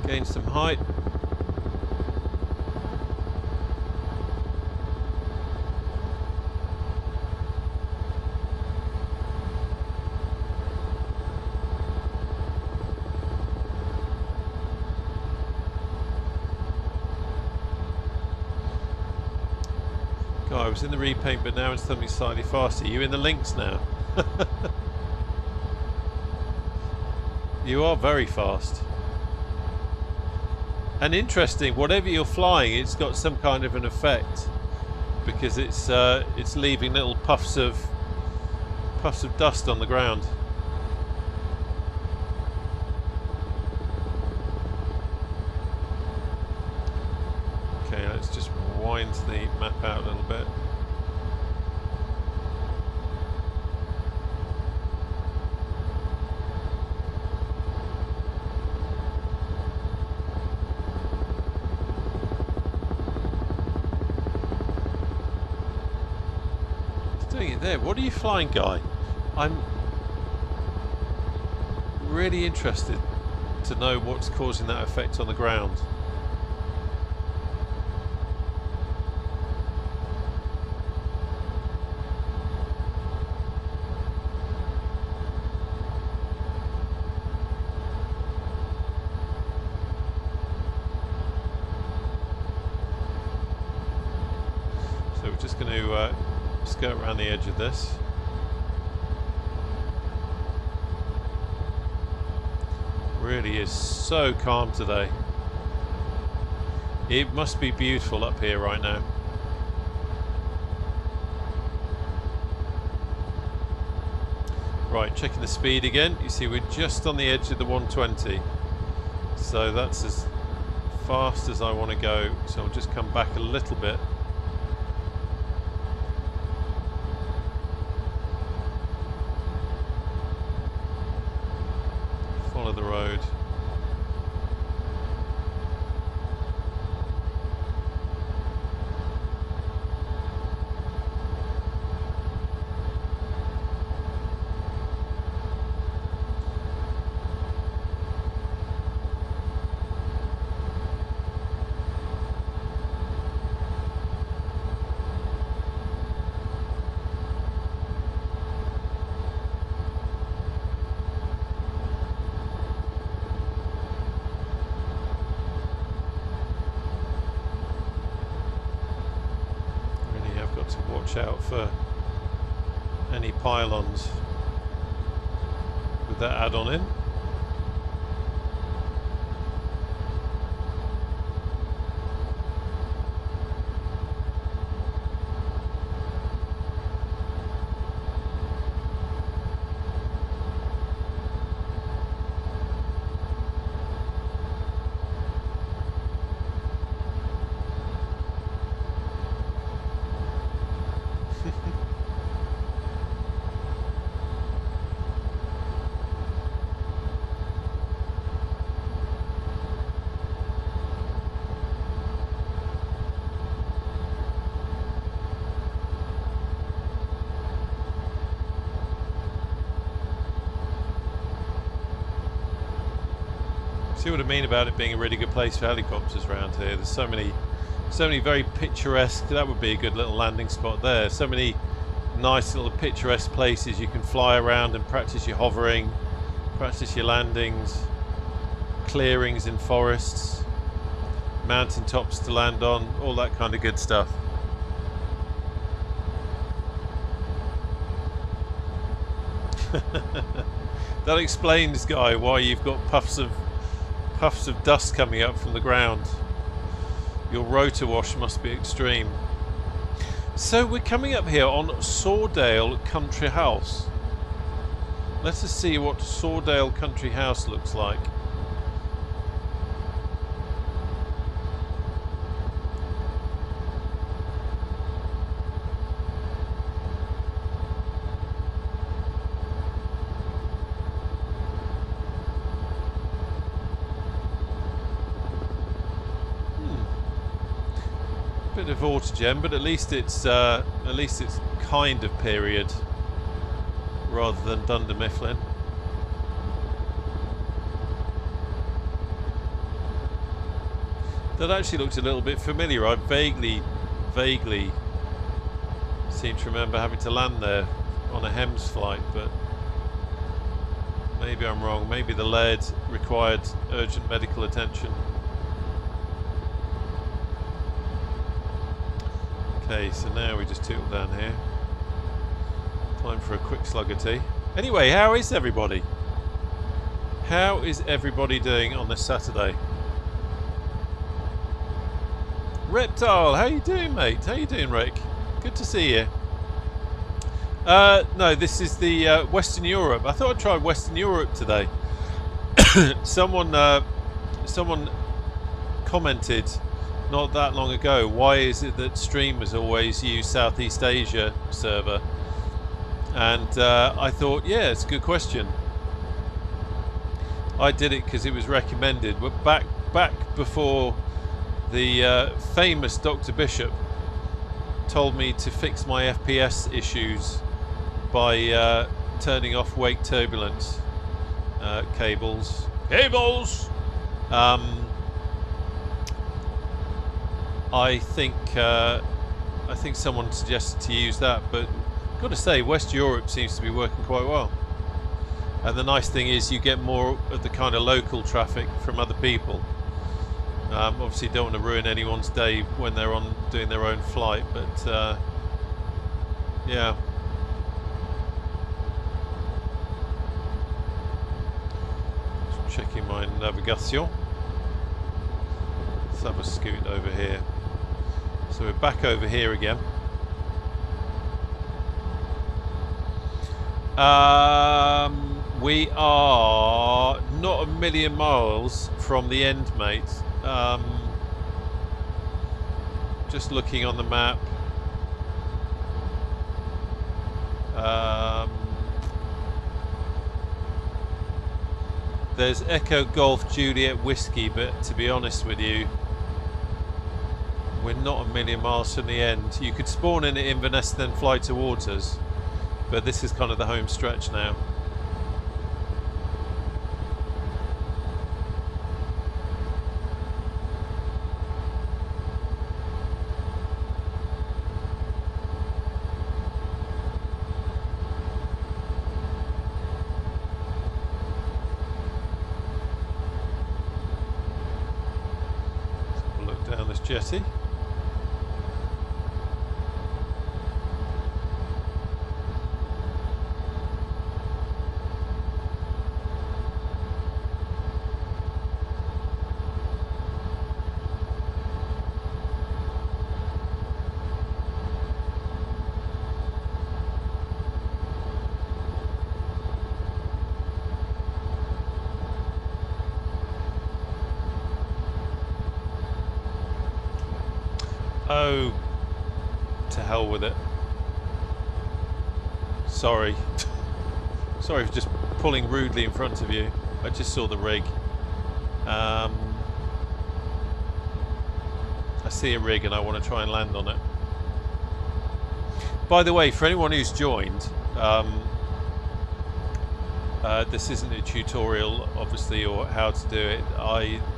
Gain some height. I was in the repaint, but now it's something slightly faster. Are you in the links now? You are very fast. And interesting, whatever you're flying, it's got some kind of an effect, because it's leaving little puffs of dust on the ground. Okay, let's just wind the map out a little bit. There, what are you flying, Guy? I'm really interested to know what's causing that effect on the ground. So we're just going to skirt around the edge of this. Really is so calm today. It must be beautiful up here right now. Right, checking the speed again. You see we're just on the edge of the 120. So that's as fast as I want to go. So I'll just come back a little bit. Follow the road. Out for any pylons with that add-on in. See what I mean about it being a really good place for helicopters around here. There's so many very picturesque. That would be a good little landing spot there. So many nice little picturesque places you can fly around and practice your hovering, practice your landings, clearings in forests, mountain tops to land on, all that kind of good stuff. That explains, Guy, why you've got puffs of dust coming up from the ground. Your rotor wash must be extreme. So we're coming up here on Sawdale Country House. Let us see what Sawdale Country House looks like. Bit of autogem, but at least it's kind of period rather than Dunder Mifflin. That actually looked a little bit familiar. I vaguely seem to remember having to land there on a Hems flight, but maybe I'm wrong. Maybe the lead required urgent medical attention. Okay, so now we just tootle down here. Time for a quick slug of tea. Anyway, how is everybody? How is everybody doing on this Saturday? Reptile, how you doing, mate? How you doing, Rick? Good to see you. No, this is the Western Europe. I thought I'd try Western Europe today. Someone commented not that long ago, why is it that streamers always use Southeast Asia server? And I thought, yeah, it's a good question. I did it because it was recommended. But back before the famous Dr. Bishop told me to fix my FPS issues by turning off wake turbulence cables. I think someone suggested to use that, but I've got to say West Europe seems to be working quite well. And the nice thing is you get more of the kind of local traffic from other people. Obviously don't want to ruin anyone's day when they're on doing their own flight, but yeah. Just checking my navigation. Let's have a scoot over here. So we're back over here again. We are not a million miles from the end, mate. Just looking on the map. There's Echo Golf Juliet Whiskey, but to be honest with you, we're not a million miles from the end. You could spawn in at Inverness, then fly towards us, but this is kind of the home stretch now. Let's have a look down this jetty. Oh, to hell with it. Sorry. Sorry for just pulling rudely in front of you. I just saw the rig. I see a rig and I want to try and land on it. By the way, for anyone who's joined, This isn't a tutorial, obviously, or how to do it.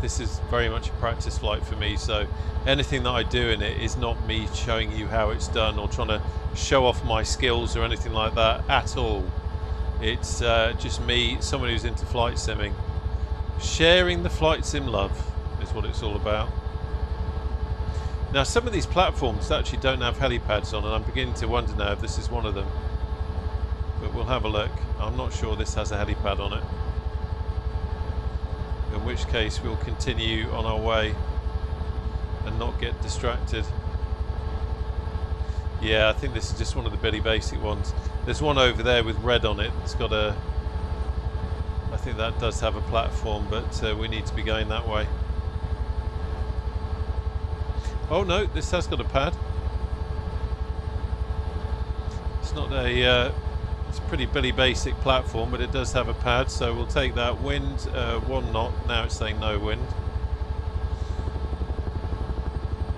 This is very much a practice flight for me, so anything that I do in it is not me showing you how it's done or trying to show off my skills or anything like that at all. It's just me, someone who's into flight simming. Sharing the flight sim love is what it's all about. Now, some of these platforms actually don't have helipads on, and I'm beginning to wonder now if this is one of them. But we'll have a look. I'm not sure this has a helipad on it. In which case we'll continue on our way and not get distracted. Yeah, I think this is just one of the Billy Basic ones. There's one over there with red on it. It's got a... I think that does have a platform, but we need to be going that way. Oh no, this has got a pad. It's not a... it's a pretty Billy Basic platform, but it does have a pad, so we'll take that. Wind, 1 knot. Now it's saying no wind.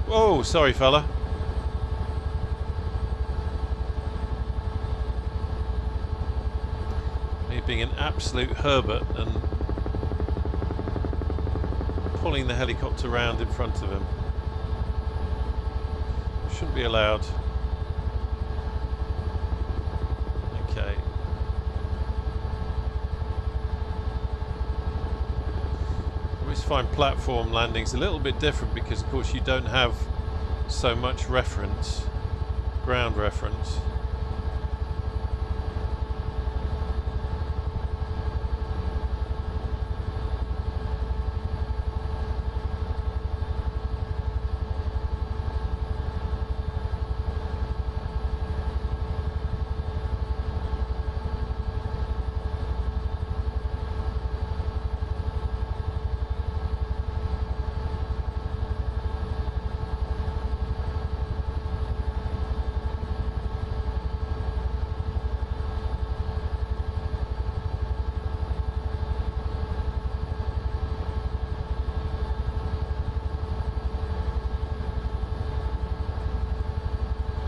Oh, sorry fella. Me being an absolute Herbert and pulling the helicopter round in front of him. Shouldn't be allowed. Okay. I always find platform landings a little bit different because of course you don't have so much reference, ground reference.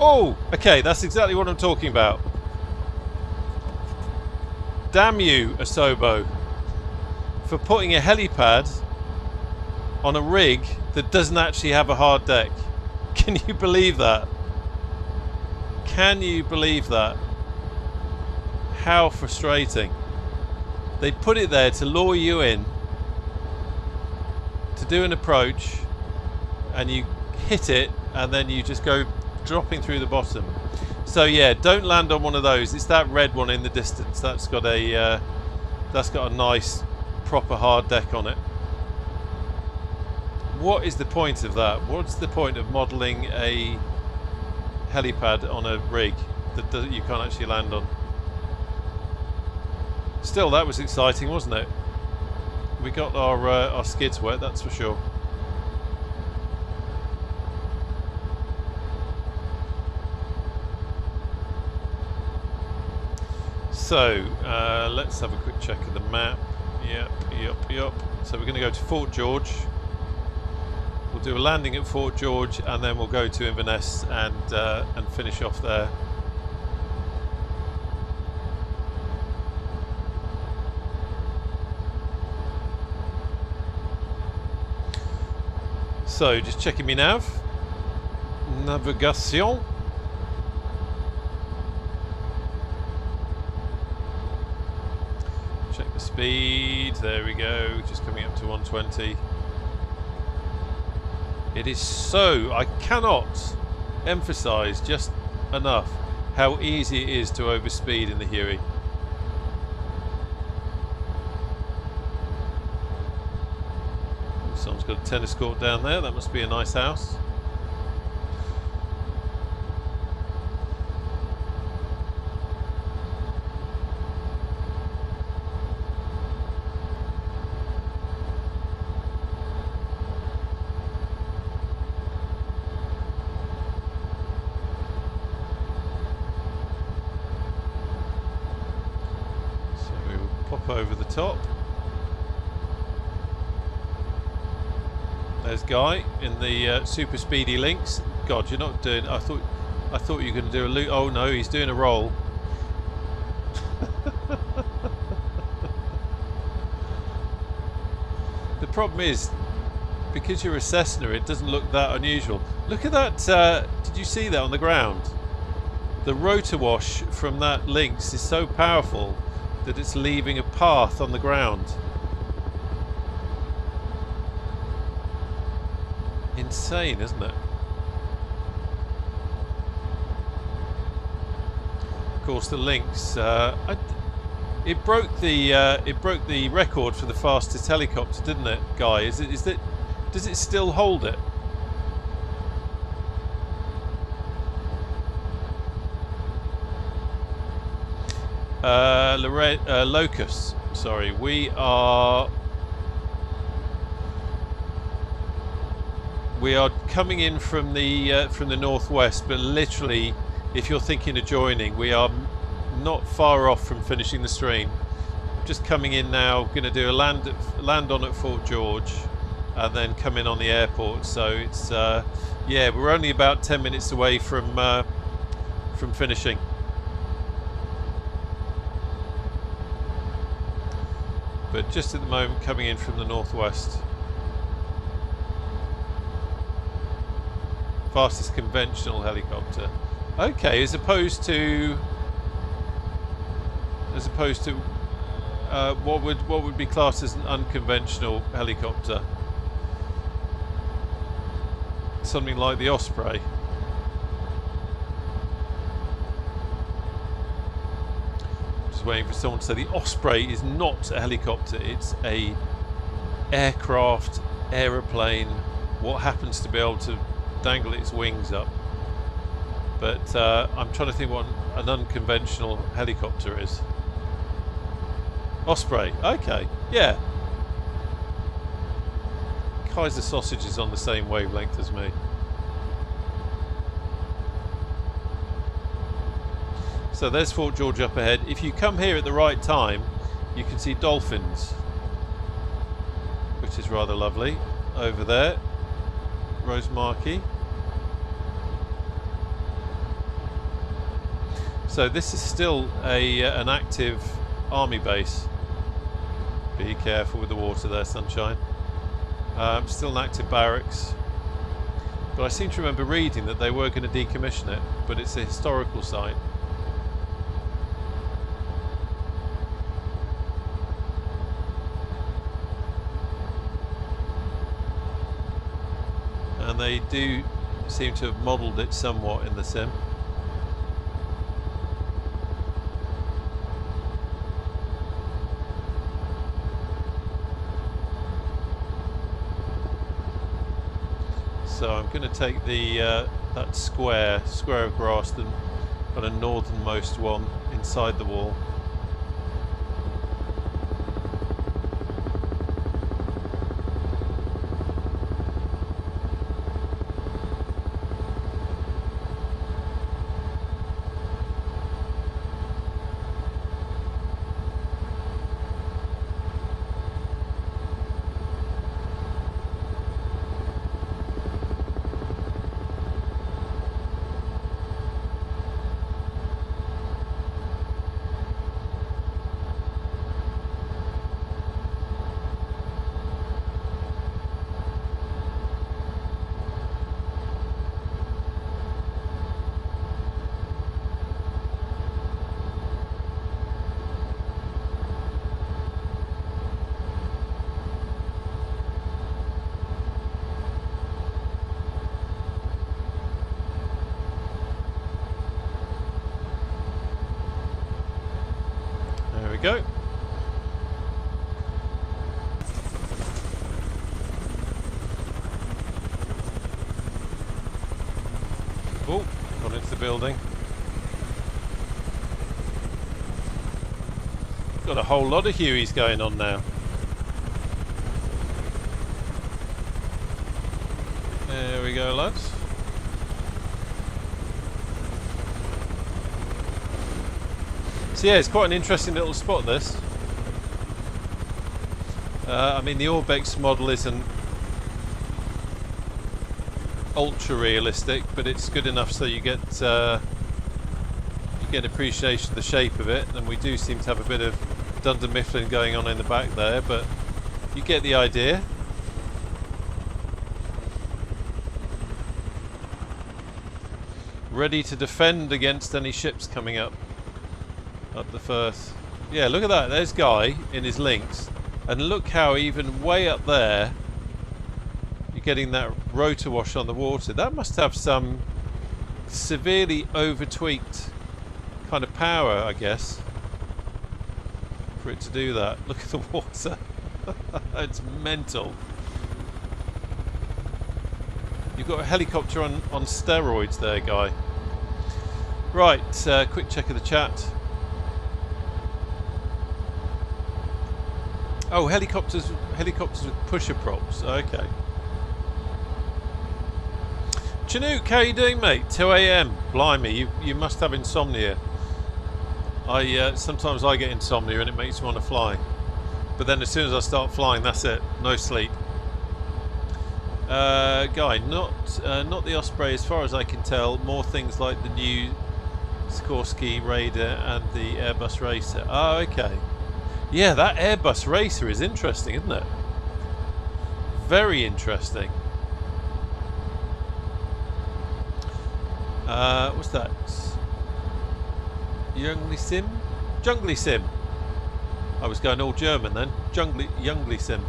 Oh, okay, that's exactly what I'm talking about. Damn you, Asobo, for putting a helipad on a rig that doesn't actually have a hard deck. Can you believe that? Can you believe that? How frustrating. They put it there to lure you in, to do an approach, and you hit it, and then you just go dropping through the bottom. So yeah, don't land on one of those. It's that red one in the distance. That's got a nice proper hard deck on it. What is the point of that? What's the point of modelling a helipad on a rig that you can't actually land on? Still, that was exciting, wasn't it? We got our skids wet, that's for sure. So, let's have a quick check of the map. Yep. So we're going to go to Fort George. We'll do a landing at Fort George, and then we'll go to Inverness and finish off there. So, just checking me nav. Navigation. Check the speed. There we go. Just coming up to 120. It is so... I cannot emphasise just enough how easy it is to overspeed in the Huey. Someone's got a tennis court down there. That must be a nice house. So we will pop over the top. There's Guy in the super speedy links. God, you're not doing... I thought you were going to do a loop. Oh no, he's doing a roll. The problem is, because you're a Cessna, it doesn't look that unusual. Look at that, did you see that on the ground? The rotor wash from that Lynx is so powerful that it's leaving a path on the ground. Insane, isn't it? Of course, the Lynx, it broke the record for the fastest helicopter, didn't it, Guy? Does it still hold it? Locust. Sorry, we are coming in from the northwest, but literally, if you're thinking of joining, we are not far off from finishing the stream. Just coming in now, going to do a land on at Fort George, and then come in on the airport. So it's yeah, we're only about 10 minutes away from finishing. But just at the moment, coming in from the northwest. Fastest conventional helicopter. Okay, as opposed to what would be classed as an unconventional helicopter? Something like the Osprey. Just waiting for someone to say the Osprey is not a helicopter, it's a aircraft, aeroplane, what happens to be able to dangle its wings up. But I'm trying to think what an unconventional helicopter is. Osprey, okay, yeah. Kaiser Sausage is on the same wavelength as me. So there's Fort George up ahead. If you come here at the right time, you can see dolphins, which is rather lovely. Over there, Rosemarkie. So this is still an active army base. Be careful with the water there, sunshine. Still an active barracks. But I seem to remember reading that they were going to decommission it, but it's a historical site. And they do seem to have modelled it somewhat in the sim. So I'm going to take the that square of grass, the kind of northernmost one inside the wall. Go. Oh, gone into the building. Got a whole lot of Hueys going on now. There we go, lads. So yeah, it's quite an interesting little spot, this. I mean, the Orbex model isn't ultra realistic, but it's good enough so you get appreciation of the shape of it. And we do seem to have a bit of Dunder Mifflin going on in the back there, but You get the idea. Ready to defend against any ships coming up the Firth. Yeah, look at that. There's Guy in his links. And look how even way up there you're getting that rotor wash on the water. That must have some severely over-tweaked kind of power, I guess, for it to do that. Look at the water. It's mental. You've got a helicopter on steroids there, Guy. Right, quick check of the chat. Oh, helicopters with pusher props. Okay. Chinook, how you doing, mate? 2 AM. Blimey, you must have insomnia. Sometimes I get insomnia and it makes me want to fly. But then as soon as I start flying, that's it. No sleep. Guy, not the Osprey as far as I can tell. More things like the new Sikorsky Raider and the Airbus Racer. Oh, okay. Yeah, that Airbus Racer is interesting, isn't it? Very interesting. What's that? Jungly Sim? I was going all German then. Jungly Sim.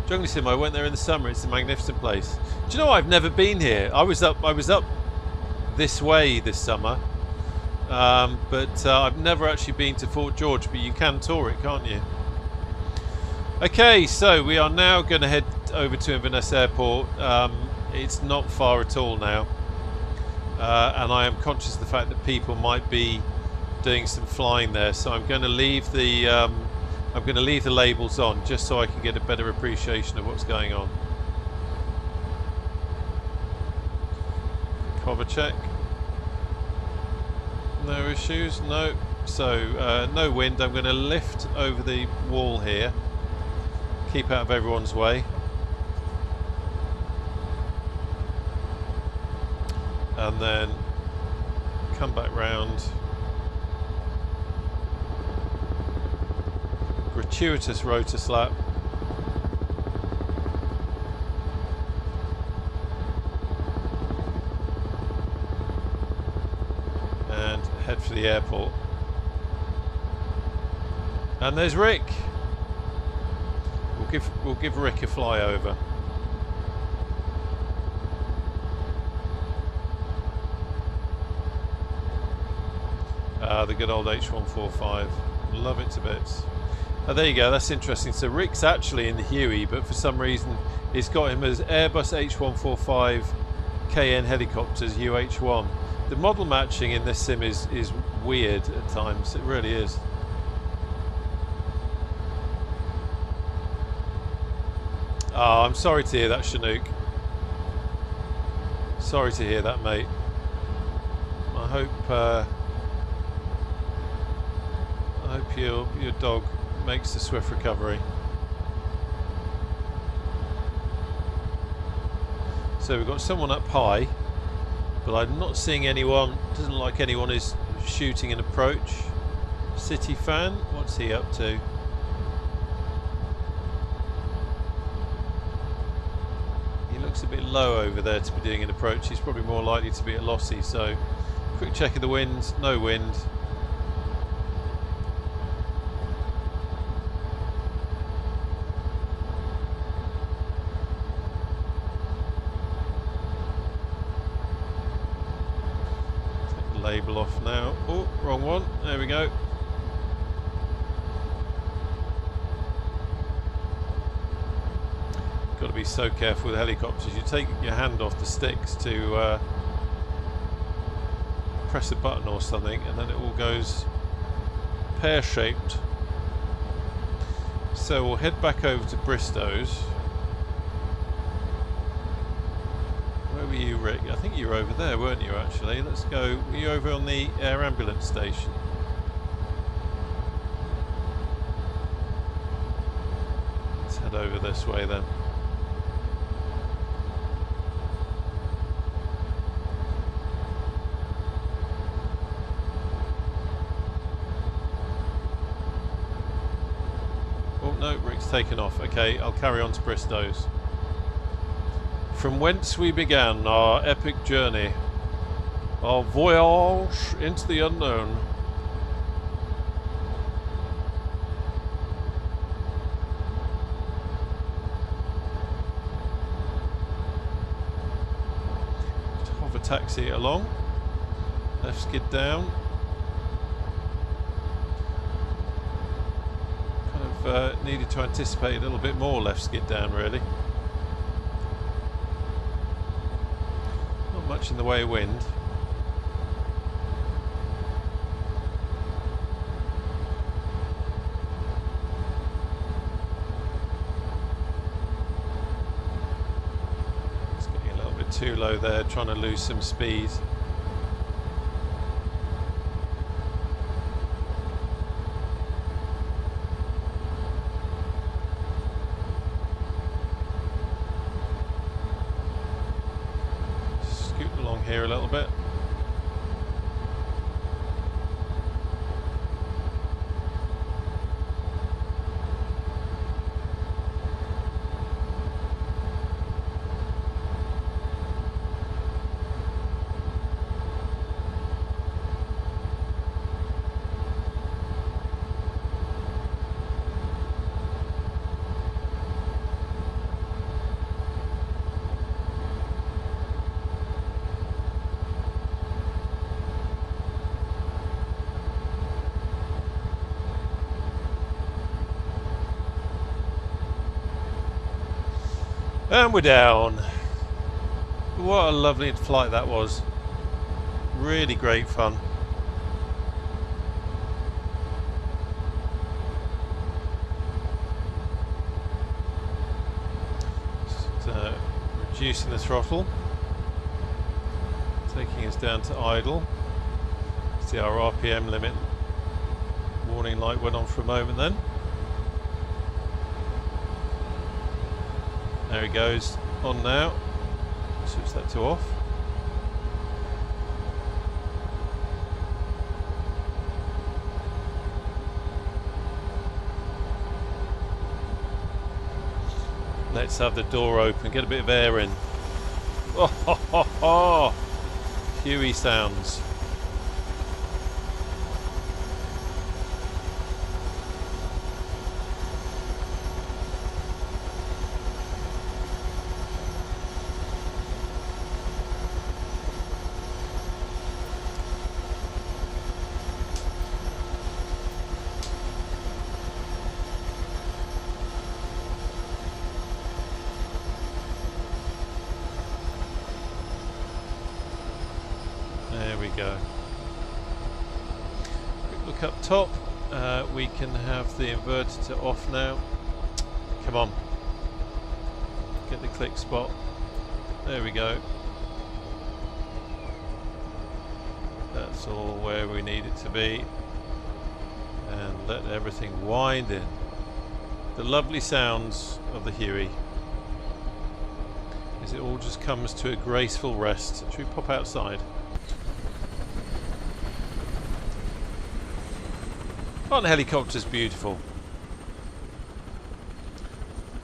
Jungly Sim, I went there in the summer. It's a magnificent place. Do you know I've never been here? I was up this way this summer. But I've never actually been to Fort George, but you can tour it, can't you? Okay, so we are now going to head over to Inverness Airport. It's not far at all now, and I am conscious of the fact that people might be doing some flying there, so I'm going to leave the labels on just so I can get a better appreciation of what's going on. Cover check. No issues, no. So no wind. I'm going to lift over the wall here, keep out of everyone's way, and then come back round. Gratuitous rotor slap. And head for the airport. And there's Rick. We'll give Rick a flyover. The good old H-145. Love it to bits. Oh, there you go, that's interesting. So Rick's actually in the Huey, but for some reason it's got him as Airbus H-145 KN helicopters UH-1. The model matching in this sim is weird at times, it really is. Oh, I'm sorry to hear that, Chinook. Sorry to hear that, mate. I hope your dog makes a swift recovery. So we've got someone up high, but I'm not seeing anyone. Doesn't look like anyone is shooting an approach. City fan, what's he up to? He looks a bit low over there to be doing an approach. He's probably more likely to be at Lossy. So quick check of the wind. No wind. Label off now. Oh, wrong one. There we go. Got to be so careful with helicopters. You take your hand off the sticks to press a button or something, and then it all goes pear-shaped. So we'll head back over to Bristow's. Where were you, Rick? I think you were over there, weren't you, actually? Let's go. Were you over on the air ambulance station? Let's head over this way then. Oh, no, Rick's taken off. Okay, I'll carry on to Bristow's. From whence we began our epic journey, our voyage into the unknown. Just hover taxi along. Left skid down. Needed to anticipate a little bit more left skid down, really. Not much in the way of wind. It's getting a little bit too low there, trying to lose some speed. Here a little bit. And we're down. What a lovely flight that was. Really great fun. Just, reducing the throttle. Taking us down to idle. See our RPM limit. Warning light went on for a moment then. There he goes, on now. Switch that to off. Let's have the door open, get a bit of air in. Oh, ho, ho, ho. Huey sounds. Go. Quick look up top. We can have the inverter off now. Come on. Get the click spot. There we go. That's all where we need it to be. And let everything wind in. The lovely sounds of the Huey. As it all just comes to a graceful rest. Should we pop outside? Aren't helicopters beautiful?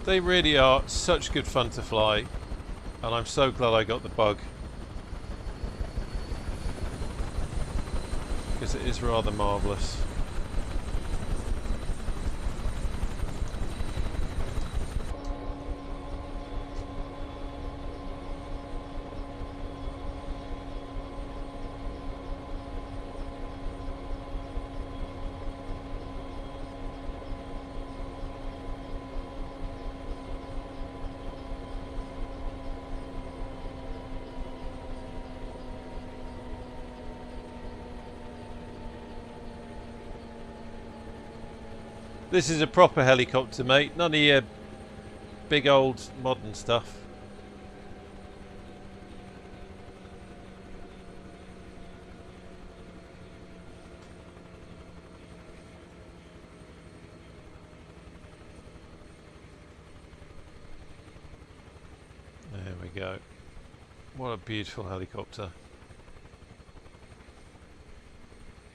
They really are such good fun to fly, and I'm so glad I got the bug, because it is rather marvellous. This is a proper helicopter, mate. None of your big old modern stuff. There we go. What a beautiful helicopter.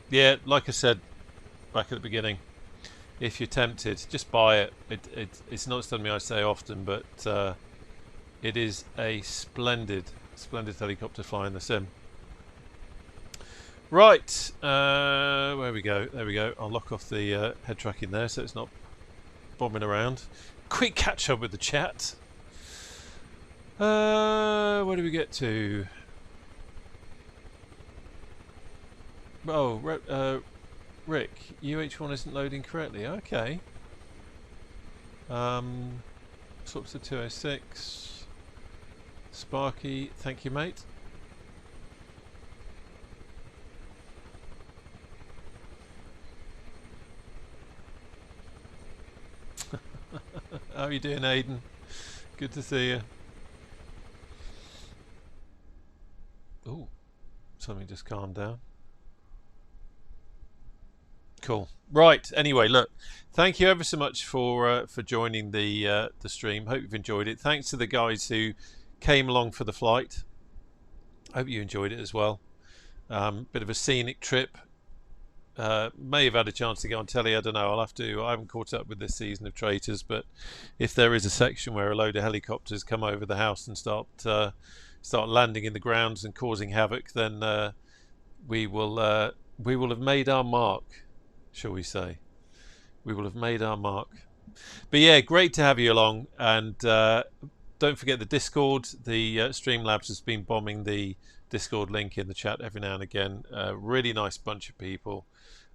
Yeah, like I said back at the beginning, if you're tempted, just buy it. It's not something I say often, but it is a splendid helicopter flying the sim. Right, where we go? There we go. I'll lock off the head tracking there so it's not bombing around. Quick catch up with the chat. Where do we get to? Oh, Rick, UH-1 isn't loading correctly. Okay. Swaps to 206. Sparky, thank you, mate. How are you doing, Aiden? Good to see you. Oh, something just calmed down. Cool. Right. Anyway, look. Thank you ever so much for joining the stream. Hope you've enjoyed it. Thanks to the guys who came along for the flight. Hope you enjoyed it as well. Bit of a scenic trip. May have had a chance to go on telly. I don't know. I haven't caught up with this season of Traitors, but if there is a section where a load of helicopters come over the house and start landing in the grounds and causing havoc, then we will have made our mark, shall we say? We will have made our mark. But yeah, great to have you along, and don't forget the Discord. The Streamlabs has been bombing the Discord link in the chat every now and again. Really nice bunch of people.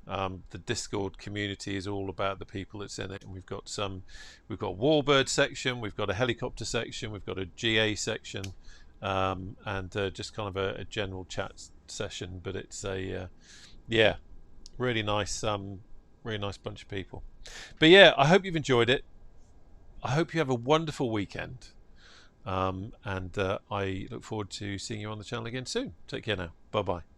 The Discord community is all about the people that's in it, and we've got Warbird section, we've got a helicopter section, we've got a GA section, and just kind of a general chat session. But it's a yeah, really nice bunch of people. But yeah, I hope you've enjoyed it. I hope you have a wonderful weekend, and I look forward to seeing you on the channel again soon. Take care now. Bye bye.